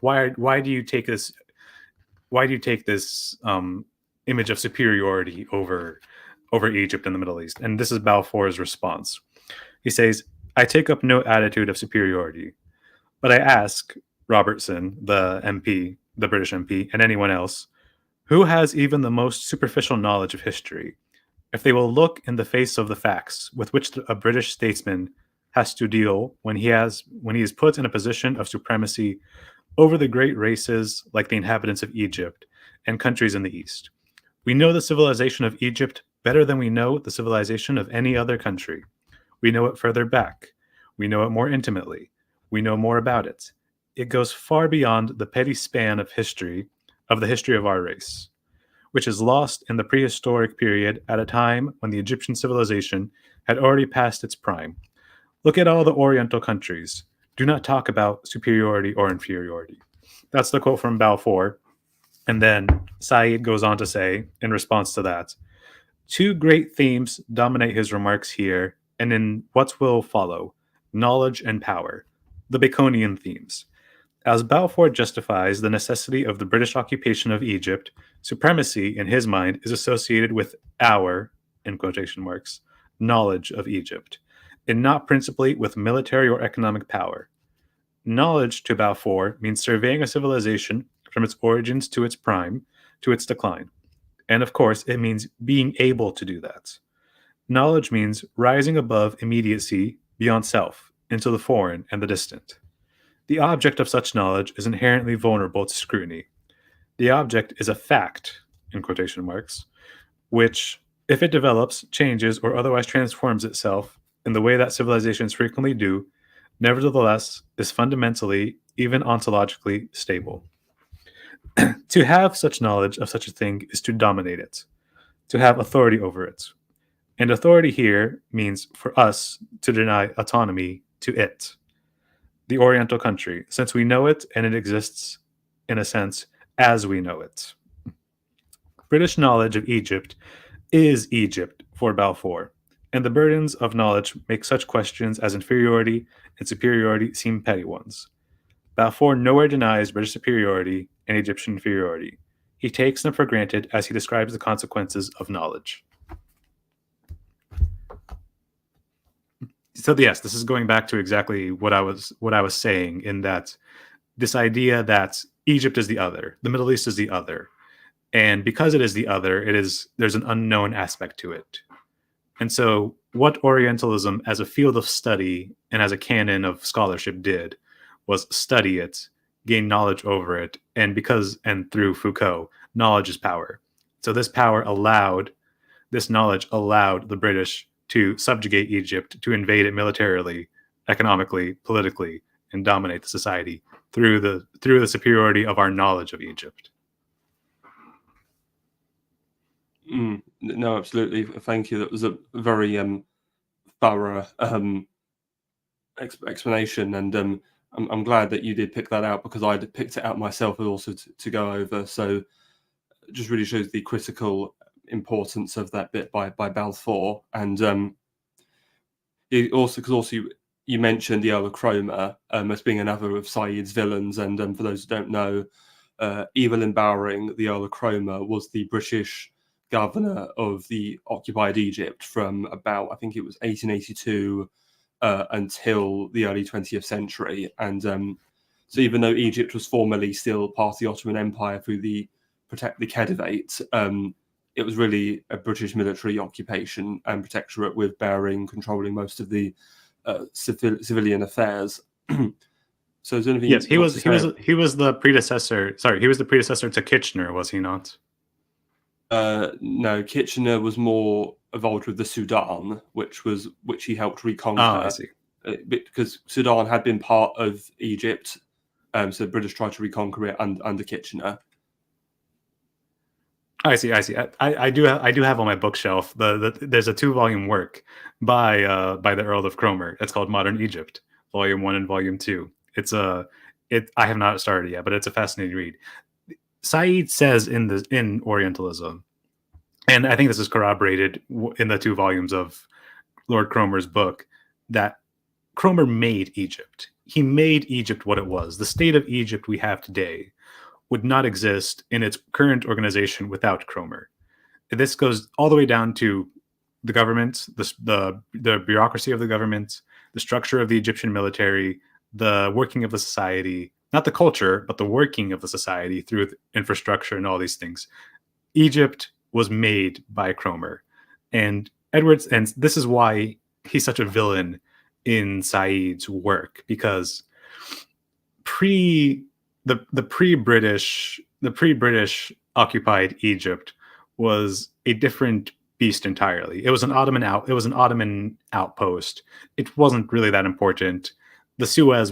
why do you take this image of superiority over Egypt and the Middle East? And this is Balfour's response. He says, I take up no attitude of superiority, but I ask Robertson, the MP, the British MP, and anyone else who has even the most superficial knowledge of history, if they will look in the face of the facts with which a British statesman has to deal when he is put in a position of supremacy over the great races like the inhabitants of Egypt and countries in the East. We know the civilization of Egypt better than we know the civilization of any other country. We know it further back. We know it more intimately. We know more about it. It goes far beyond the petty span of the history of our race, which is lost in the prehistoric period at a time when the Egyptian civilization had already passed its prime. Look at all the Oriental countries. Do not talk about superiority or inferiority. That's the quote from Balfour. And then Said goes on to say, in response to that, two great themes dominate his remarks here and in what will follow: knowledge and power, the Baconian themes. As Balfour justifies the necessity of the British occupation of Egypt, supremacy, in his mind, is associated with our, in quotation marks, knowledge of Egypt, and not principally with military or economic power. Knowledge, to Balfour, means surveying a civilization from its origins to its prime, to its decline. And of course, it means being able to do that. Knowledge means rising above immediacy, beyond self, into the foreign and the distant. The object of such knowledge is inherently vulnerable to scrutiny. The object is a fact, in quotation marks, which, if it develops, changes, or otherwise transforms itself in the way that civilizations frequently do, nevertheless is fundamentally, even ontologically, stable. To have such knowledge of such a thing is to dominate it, to have authority over it. And authority here means for us to deny autonomy to it, the Oriental country, since we know it and it exists, in a sense, as we know it. British knowledge of Egypt is Egypt for Balfour, and the burdens of knowledge make such questions as inferiority and superiority seem petty ones. Balfour nowhere denies British superiority and Egyptian inferiority. He takes them for granted as he describes the consequences of knowledge. So yes, this is going back to exactly what I was saying, in that this idea that Egypt is the other, the Middle East is the other, and because it is the other, there's an unknown aspect to it. And so what Orientalism as a field of study and as a canon of scholarship did was study it, gain knowledge over it, and through Foucault, knowledge is power. So this knowledge allowed the British to subjugate Egypt, to invade it militarily, economically, politically, and dominate the society through the superiority of our knowledge of Egypt. No, absolutely. Thank you. That was a very thorough explanation, and I'm glad that you did pick that out, because I picked it out myself also to go over. So it just really shows the critical importance of that bit by Balfour. And it also, because you mentioned the Earl of Cromer as being another of Said's villains, and for those who don't know, Evelyn Bowring, the Earl of Cromer, was the British governor of the occupied Egypt from about, I think it was 1882 until the early 20th century. And so even though Egypt was formerly still part of the Ottoman Empire through the Khedivate, it was really a British military occupation and protectorate, with Bowring controlling most of the civilian affairs. So is there anything? Yes, he was the predecessor. Sorry, he was the predecessor to Kitchener, was he not? No, Kitchener was more involved with the Sudan, which he helped reconquer. I see. Because Sudan had been part of Egypt, so the British tried to reconquer it under Kitchener. I see. I see. I do. I do have on my bookshelf. There's a 2-volume work by the Earl of Cromer. It's called Modern Egypt, Volume 1 and Volume 2. It's a it. I have not started yet, but it's a fascinating read. Said says in Orientalism, and I think this is corroborated in the 2 volumes of Lord Cromer's book, that Cromer made Egypt. He made Egypt what it was. The state of Egypt we have today would not exist in its current organization without Cromer. This goes all the way down to the government, the bureaucracy of the government, the structure of the Egyptian military, the working of the society, not the culture, but the working of the society through infrastructure and all these things. Egypt was made by Cromer. And Edwards, and this is why he's such a villain in Said's work, because pre the pre-British occupied Egypt was a different beast entirely. It was an Ottoman outpost. It wasn't really that important. The Suez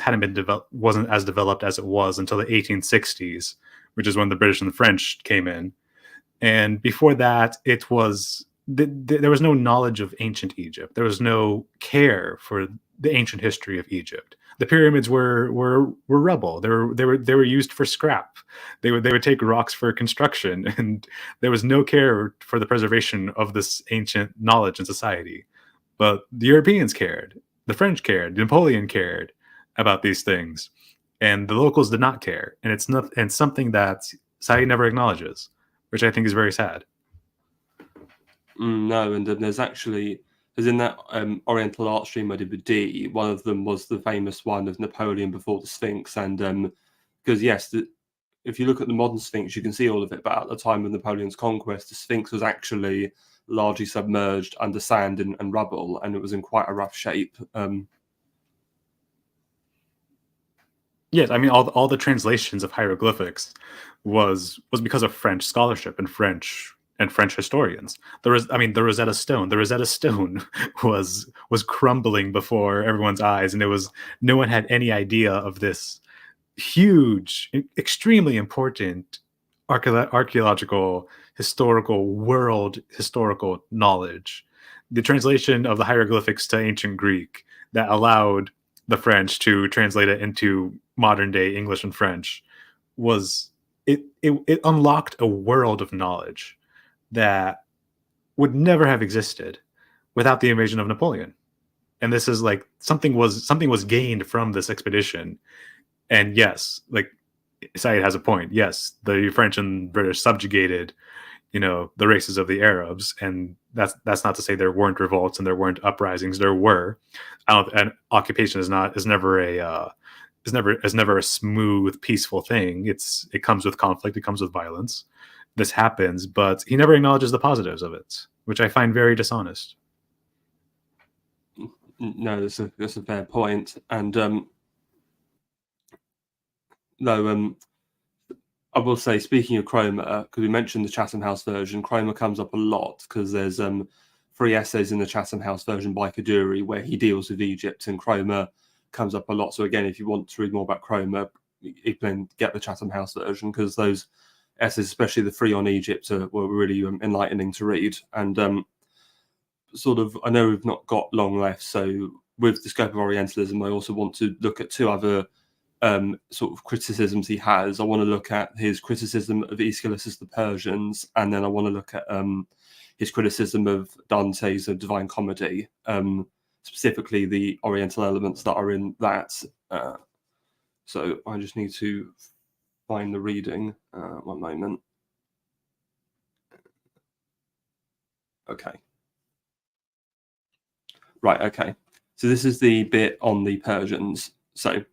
hadn't been wasn't as developed as it was until the 1860s, which is when the British and the French came in. And before that, it was there was no knowledge of ancient Egypt. There was no care for the ancient history of Egypt. The pyramids were rubble. They were used for scrap. They would take rocks for construction, and there was no care for the preservation of this ancient knowledge and society. But the Europeans cared. The French cared. Napoleon cared about these things, and the locals did not care. And it's not, and something that Said never acknowledges, which I think is very sad. No, and there's actually, as in that Oriental art stream I did with D, one of them was the famous one of Napoleon before the Sphinx, and because yes, if you look at the modern Sphinx, you can see all of it, but at the time of Napoleon's conquest, the Sphinx was actually largely submerged under sand and rubble, and it was in quite a rough shape. Yes, I mean all the translations of hieroglyphics was because of French scholarship and French historians. The Rosetta Stone. The Rosetta Stone was crumbling before everyone's eyes, and no one had any idea of this huge, extremely important archaeological, world historical knowledge. The translation of the hieroglyphics to ancient Greek that allowed the French to translate it into modern day English and French it unlocked a world of knowledge that would never have existed without the invasion of Napoleon. And this is like something was gained from this expedition. And yes, like Said has a point. Yes, the French and British subjugated, the races of the Arabs, and that's not to say there weren't revolts and there weren't uprisings. There were. And occupation is never a smooth, peaceful thing. It comes with conflict. It comes with violence. This happens, but he never acknowledges the positives of it, which I find very dishonest. No, that's a fair point. And I will say, speaking of Cromer, because we mentioned the Chatham House version, Cromer comes up a lot because there's 3 essays in the Chatham House version by Kaduri where he deals with Egypt, and Cromer comes up a lot. So again, if you want to read more about Cromer, you can get the Chatham House version, because those essays, especially the 3 on Egypt, were really enlightening to read. And I know we've not got long left, so with the scope of Orientalism, I also want to look at 2 other sort of criticisms he has. I want to look at his criticism of Aeschylus' The Persians, and then I want to look at his criticism of Dante's Divine Comedy, specifically the Oriental elements that are in that. So I just need to find the reading. One moment. Okay. Right, okay. So this is the bit on the Persians. So,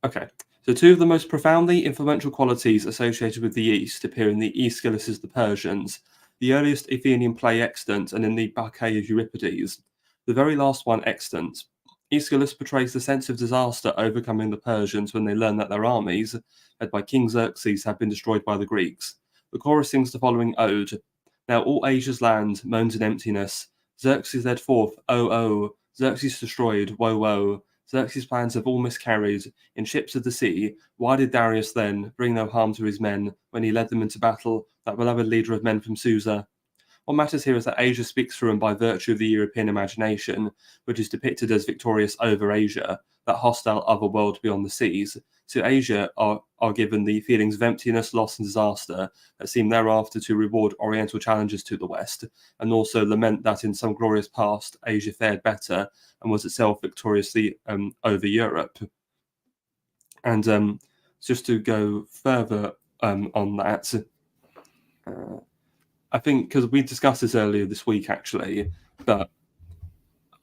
okay. So 2 of the most profoundly influential qualities associated with the East appear in the Aeschylus' The Persians, the earliest Athenian play extant, and in the Bacchae of Euripides, the very last one extant. Aeschylus portrays the sense of disaster overcoming the Persians when they learn that their armies, led by King Xerxes, have been destroyed by the Greeks. The chorus sings the following ode. Now all Asia's land moans in emptiness. Xerxes led forth, oh, oh. Xerxes destroyed, woe, woe. Xerxes' plans have all miscarried. In ships of the sea, why did Darius then bring no harm to his men when he led them into battle, that beloved leader of men from Susa? What matters here is that Asia speaks through and by virtue of the European imagination, which is depicted as victorious over Asia, that hostile other world beyond the seas. To Asia are given the feelings of emptiness, loss, and disaster that seem thereafter to reward Oriental challenges to the West, and also lament that in some glorious past Asia fared better and was itself victoriously over Europe. And just to go further on that, I think because we discussed this earlier this week, actually, but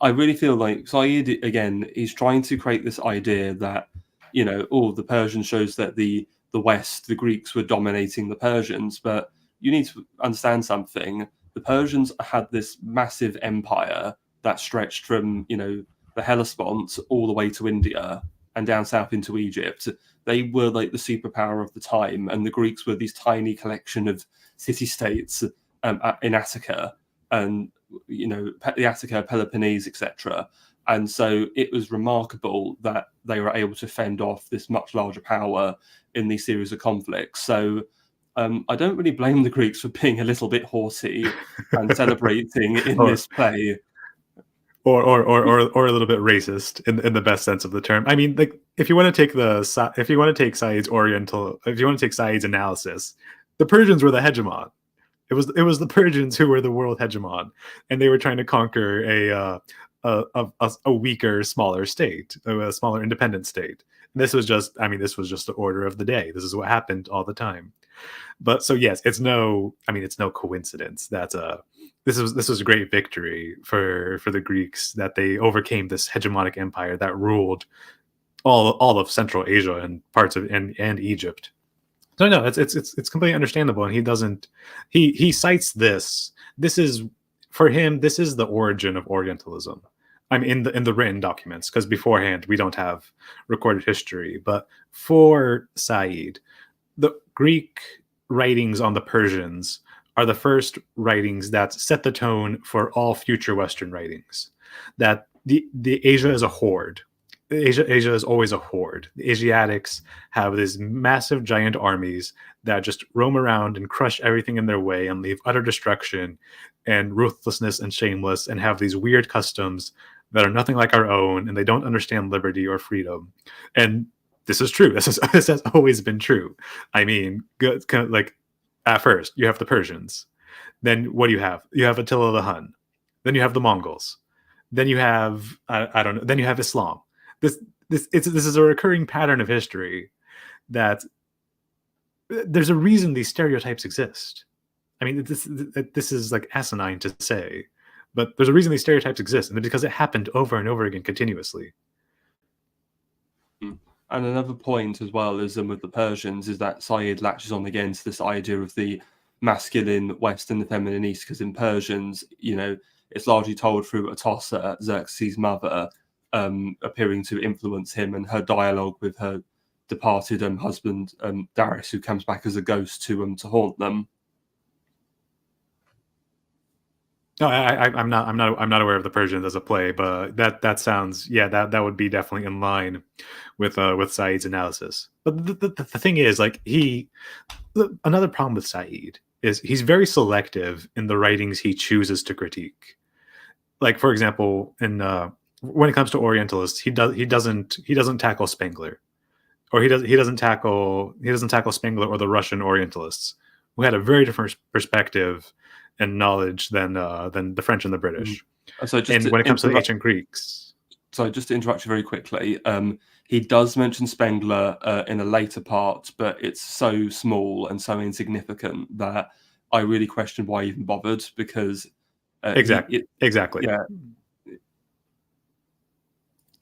I really feel like Said again, he's trying to create this idea that the Persians shows that the West, the Greeks were dominating the Persians, but you need to understand something. The Persians had this massive empire that stretched from the Hellespont all the way to India and down south into Egypt. They were like the superpower of the time, and the Greeks were these tiny collection of city-states in Attica, and the Attica, Peloponnese, etc. And so it was remarkable that they were able to fend off this much larger power in these series of conflicts. So I don't really blame the Greeks for being a little bit haughty and celebrating in this play. Or a little bit racist in the best sense of the term. I mean, like if you want to take Said's analysis, the Persians were the hegemon. It was the Persians who were the world hegemon, and they were trying to conquer a weaker, smaller state, a smaller independent state. And this was just the order of the day. This is what happened all the time. But so yes, it's no coincidence that this was a great victory for the Greeks, that they overcame this hegemonic empire that ruled all of Central Asia and parts of and Egypt. So no, it's completely understandable, and he cites this. This is for him. This is the origin of Orientalism. I'm in the written documents, because beforehand we don't have recorded history. But for Said, the Greek writings on the Persians are the first writings that set the tone for all future Western writings. That the Asia is a horde. Asia is always a horde. The Asiatics have these massive giant armies that just roam around and crush everything in their way and leave utter destruction and ruthlessness and shameless, and have these weird customs that are nothing like our own, and they don't understand liberty or freedom. And this is true. This has always been true. I mean, like at first you have the Persians, then what do you have? You have Attila the Hun, then you have the Mongols, then you have I don't know, then you have Islam. This is a recurring pattern of history, that there's a reason these stereotypes exist. I mean, this is like asinine to say, but there's a reason these stereotypes exist, and it's because it happened over and over again continuously. And another point as well is with the Persians is that Said latches on again to this idea of the masculine West and the feminine East, because in Persians, it's largely told through Atossa, Xerxes' mother, appearing to influence him, and her dialogue with her departed husband Darius, who comes back as a ghost to haunt them. No, I'm not aware of the Persians as a play, but that sounds, that would be definitely in line with Said's analysis. But the thing is, like, another problem with Said is he's very selective in the writings he chooses to critique. Like, for example, when it comes to Orientalists, he doesn't tackle Spengler, or he doesn't tackle Spengler or the Russian Orientalists, who had a very different perspective and knowledge than the French and the British. So and when it comes to the ancient Greeks, so just to interrupt you very quickly, he does mention Spengler in a later part, but it's so small and so insignificant that I really question why he even bothered, because exactly. Yeah.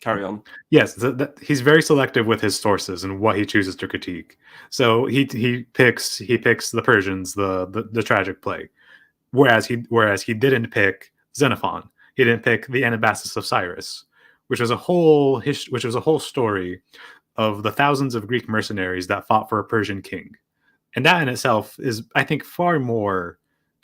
Carry on. Yes, he's very selective with his sources and what he chooses to critique. So he picks the Persians, the tragic play, whereas he didn't pick Xenophon. He didn't pick the Anabasis of Cyrus, which was a whole story of the thousands of Greek mercenaries that fought for a Persian king, and that in itself is, I think, far more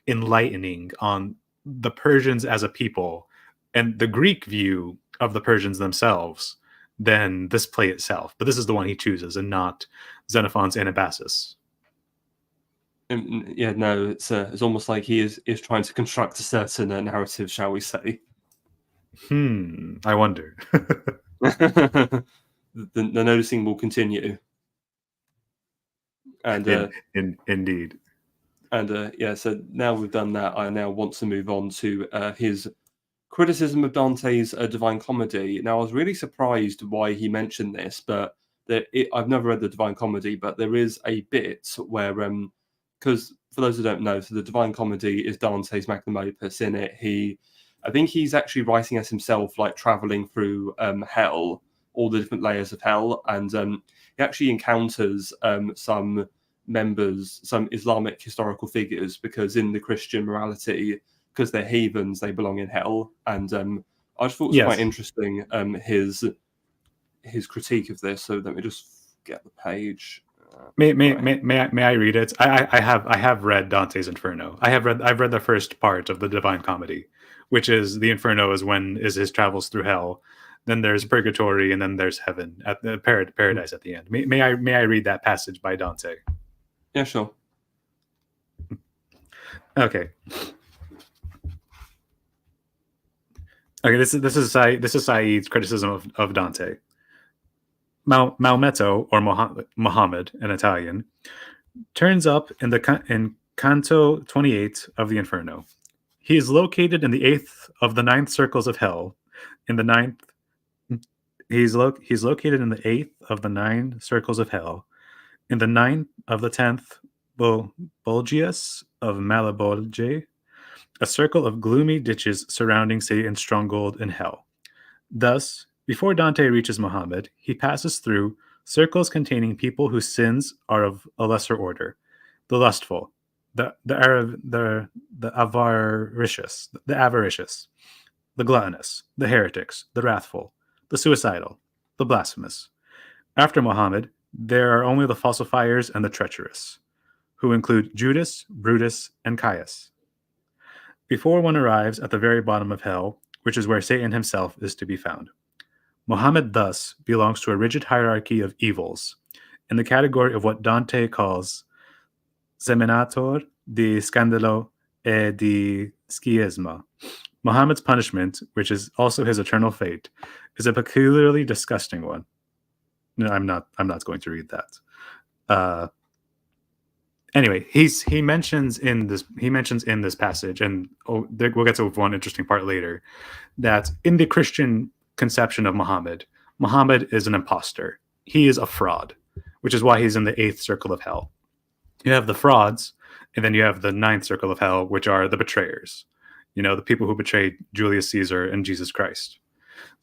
enlightening on the Persians as a people and the Greek view of the Persians themselves than this play itself. But this is the one he chooses, and not Xenophon's Anabasis. Yeah, no, it's almost like he is trying to construct a certain narrative, shall we say? I wonder. The noticing will continue, and Indeed. And yeah, so now we've done that, I now want to move on to his criticism of Dante's Divine Comedy. Now, I was really surprised why he mentioned this, but I've never read the Divine Comedy, but there is a bit where, because for those who don't know, so the Divine Comedy is Dante's magnum opus. In it, I think he's actually writing as himself, like traveling through hell, all the different layers of hell, and he actually encounters some Islamic historical figures, because in the Christian morality, because they're heathens, they belong in hell. And I just thought it was quite interesting, his critique of this. So let me just get the page. May I read it? I have read Dante's Inferno. I've read the first part of the Divine Comedy, which is the Inferno is his travels through hell. Then there's purgatory, and then there's heaven at the paradise at the end. May I read that passage by Dante? Yeah, sure. Okay. This is Said's criticism of Dante. Maometto, or Muhammad in Italian, turns up in Canto 28 of the Inferno. He is located in the 8th of the 9th circles of hell. In the 9th, he's located in the 8th of the 9 circles of hell. In the 9th of the 10th Bulgius of Malabolge, a circle of gloomy ditches surrounding Satan's stronghold in hell. Thus, before Dante reaches Muhammad, he passes through circles containing people whose sins are of a lesser order: the lustful, the avaricious, the gluttonous, the heretics, the wrathful, the suicidal, the blasphemous. After Muhammad, there are only the falsifiers and the treacherous, who include Judas, Brutus, and Caius. Before one arrives at the very bottom of hell, which is where Satan himself is to be found. Muhammad thus belongs to a rigid hierarchy of evils, in the category of what Dante calls seminator di scandalo e di schisma. Muhammad's punishment, which is also his eternal fate, is a peculiarly disgusting one. No, I'm not going to read that. Anyway, he mentions in this passage, and we'll get to one interesting part later, that in the Christian conception of Muhammad is an imposter. He is a fraud, which is why he's in the 8th circle of hell. You have the frauds, and then you have the 9th circle of hell, which are the betrayers. The people who betrayed Julius Caesar and Jesus Christ.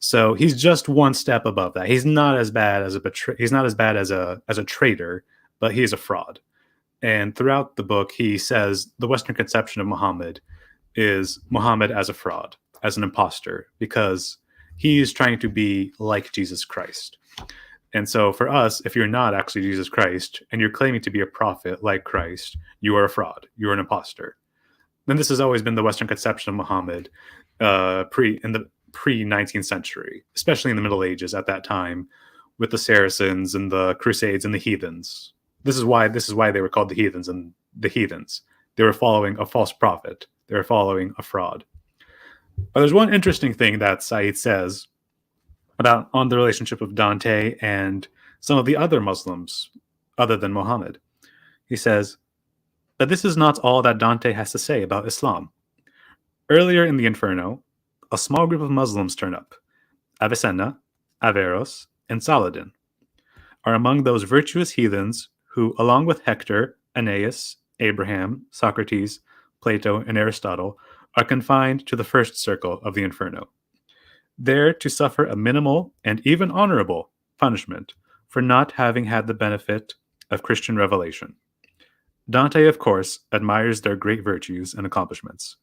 So he's just one step above that. He's not as bad as a traitor, but he is a fraud. And throughout the book, he says the Western conception of Muhammad is Muhammad as a fraud, as an imposter, because he's trying to be like Jesus Christ. And so for us, if you're not actually Jesus Christ and you're claiming to be a prophet like Christ, you are a fraud. You're an imposter. And this has always been the Western conception of Muhammad in the pre-19th century, especially in the Middle Ages at that time, with the Saracens and the Crusades and the heathens. This is why they were called the heathens and the heathens. They were following a false prophet. They were following a fraud. But there's one interesting thing that Said says on the relationship of Dante and some of the other Muslims other than Muhammad. He says, but this is not all that Dante has to say about Islam. Earlier in the Inferno, a small group of Muslims turn up. Avicenna, Averroes, and Saladin are among those virtuous heathens who, along with Hector, Aeneas, Abraham, Socrates, Plato, and Aristotle, are confined to the first circle of the Inferno, there to suffer a minimal and even honorable punishment for not having had the benefit of Christian revelation. Dante, of course, admires their great virtues and accomplishments,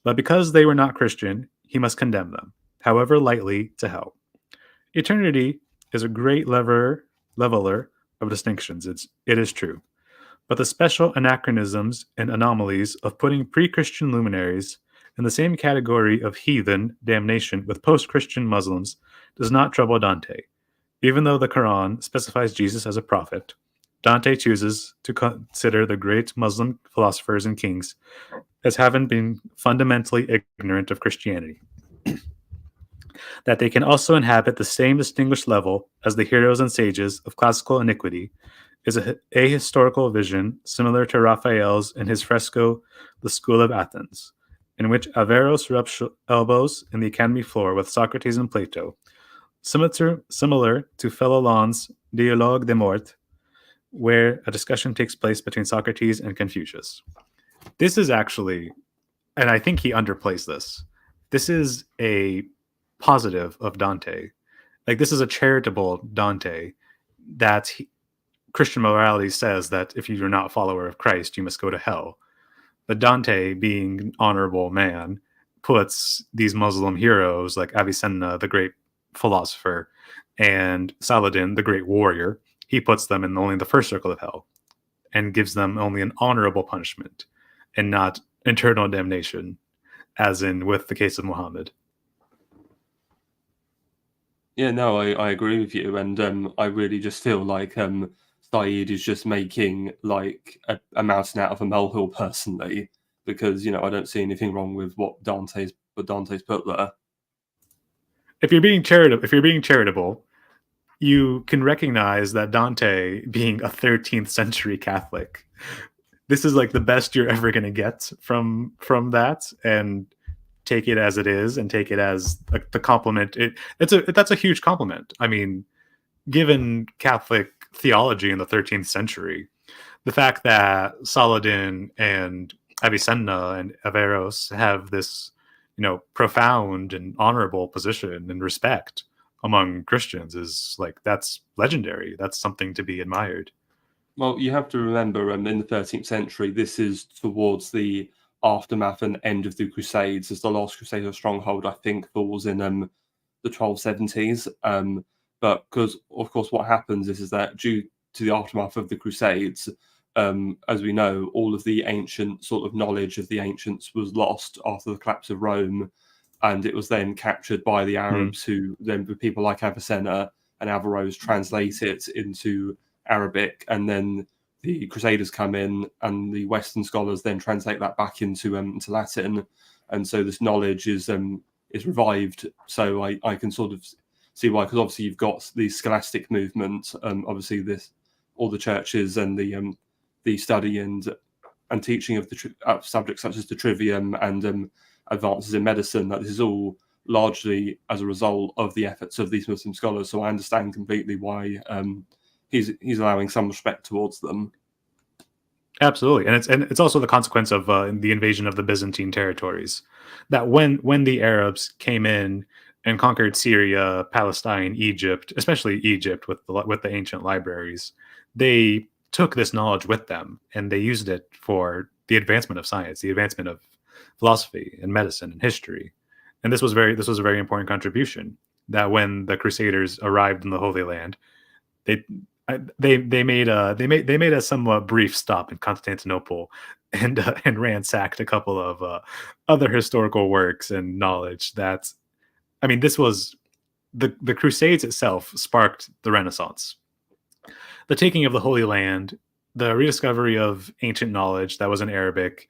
but because they were not Christian, he must condemn them, however lightly, to hell. Eternity is a great leveler of distinctions, it is true, but the special anachronisms and anomalies of putting pre-Christian luminaries in the same category of heathen damnation with post-Christian Muslims does not trouble Dante, Even though the Quran specifies Jesus as a prophet, Dante chooses to consider the great Muslim philosophers and kings as having been fundamentally ignorant of Christianity. That they can also inhabit the same distinguished level as the heroes and sages of classical antiquity is a ahistorical vision similar to Raphael's in his fresco The School of Athens, in which Averroes rubs elbows in the academy floor with Socrates and Plato, similar to Fenelon's Dialogue des Morts, where a discussion takes place between Socrates and Confucius. This is actually, and I think he underplays this is a positive of Dante. Like, this is a charitable Dante that Christian morality says that if you're not a follower of Christ, you must go to hell. But Dante, being an honorable man, puts these Muslim heroes like Avicenna, the great philosopher, and Saladin, the great warrior, he puts them in only the first circle of hell and gives them only an honorable punishment and not eternal damnation, as in with the case of Muhammad. Yeah, no, I agree with you, and I really just feel like Saeed is just making like a mountain out of a molehill personally, because I don't see anything wrong with what Dante's put there. If you're being charitable, you can recognize that Dante, being a 13th century Catholic, this is like the best you're ever going to get from that, and take it as it is, and take it as the compliment. That's a huge compliment. I mean, given Catholic theology in the 13th century, the fact that Saladin and Avicenna and Averroes have this, profound and honorable position and respect among Christians is like, that's legendary. That's something to be admired. Well, you have to remember, in the 13th century, this is towards the aftermath and end of the Crusades, as the last Crusader stronghold, I think, falls in the 1270s. But because, of course, what happens is that due to the aftermath of the Crusades, as we know, all of the ancient sort of knowledge of the ancients was lost after the collapse of Rome, and it was then captured by the Arabs, who then, with people like Avicenna and Averroes, translate it into Arabic, and then the Crusaders come in, and the Western scholars then translate that back into Latin, and so this knowledge is revived. So I can sort of see why, because obviously you've got the scholastic movement, obviously all the churches and the study and teaching of the subjects such as the trivium and advances in medicine. That this is all largely as a result of the efforts of these Muslim scholars. So I understand completely why he's allowing some respect towards them. Absolutely, and it's also the consequence of the invasion of the Byzantine territories. That when the Arabs came in and conquered Syria, Palestine, Egypt, especially Egypt with the ancient libraries, they took this knowledge with them and they used it for the advancement of science, the advancement of philosophy and medicine and history. And this was a very important contribution. That when the Crusaders arrived in the Holy Land, they made a somewhat brief stop in Constantinople and ransacked a couple of other historical works and knowledge. This was the Crusades itself sparked the Renaissance. The taking of the Holy Land, the rediscovery of ancient knowledge that was in Arabic,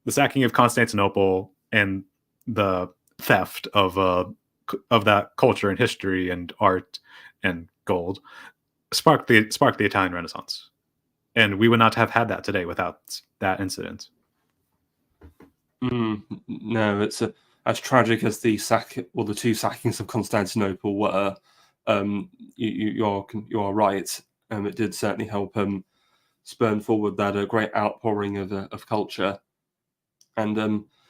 the sacking of Constantinople, and the theft of that culture and history and art and gold sparked the Italian Renaissance, and we would not have had that today without that incident. No, it's as tragic as the two sackings of Constantinople were. You are right. It did certainly help spurn forward that great outpouring of culture. And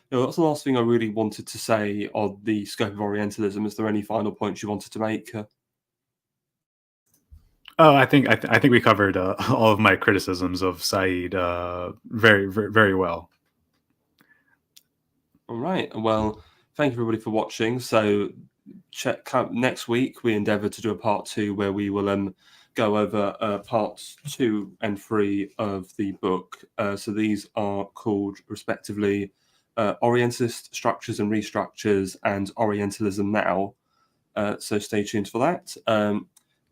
that's the last thing I really wanted to say on the scope of Orientalism. Is there any final points you wanted to make? Oh, I think we covered all of my criticisms of Said very, very, very well. All right. Well, thank you everybody for watching. So next week we endeavour to do a part 2 where we will go over parts 2 and 3 of the book. So these are called respectively Orientalist Structures and Restructures and Orientalism Now. So stay tuned for that.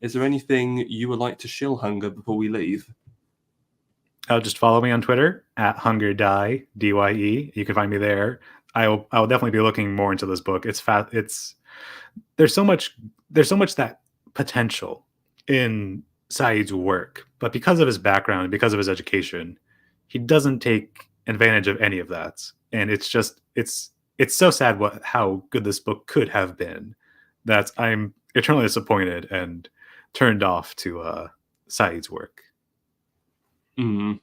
is there anything you would like to shill Hunger before we leave? Just follow me on Twitter at HungerDye, DYE. You can find me there. I'll definitely be looking more into this book. There's so much that potential in Said's work, but because of his background, because of his education, he doesn't take advantage of any of that. And it's so sad how good this book could have been, that I'm eternally disappointed and turned off to Said's work. No,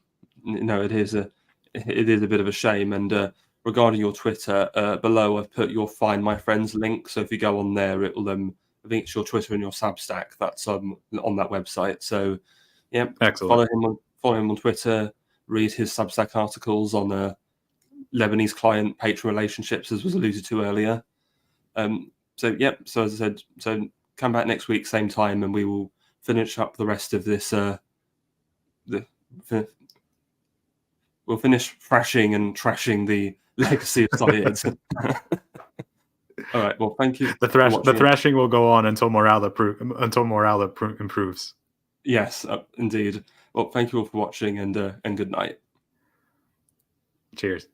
it is a bit of a shame. And regarding your Twitter, below I've put your Find My Friends link. So if you go on there, it will I think it's your Twitter and your Substack that's on that website. So yeah, Excellent. follow him on Twitter, read his Substack articles on Lebanese client-patron relationships, as was alluded to earlier. So as I said, so come back next week, same time, and we will finish up the rest of this. We'll finish thrashing and trashing the legacy of Syed. All right. Well, thank you. The thrashing will go on until morale improves. Yes, indeed. Well, thank you all for watching, and good night. Cheers.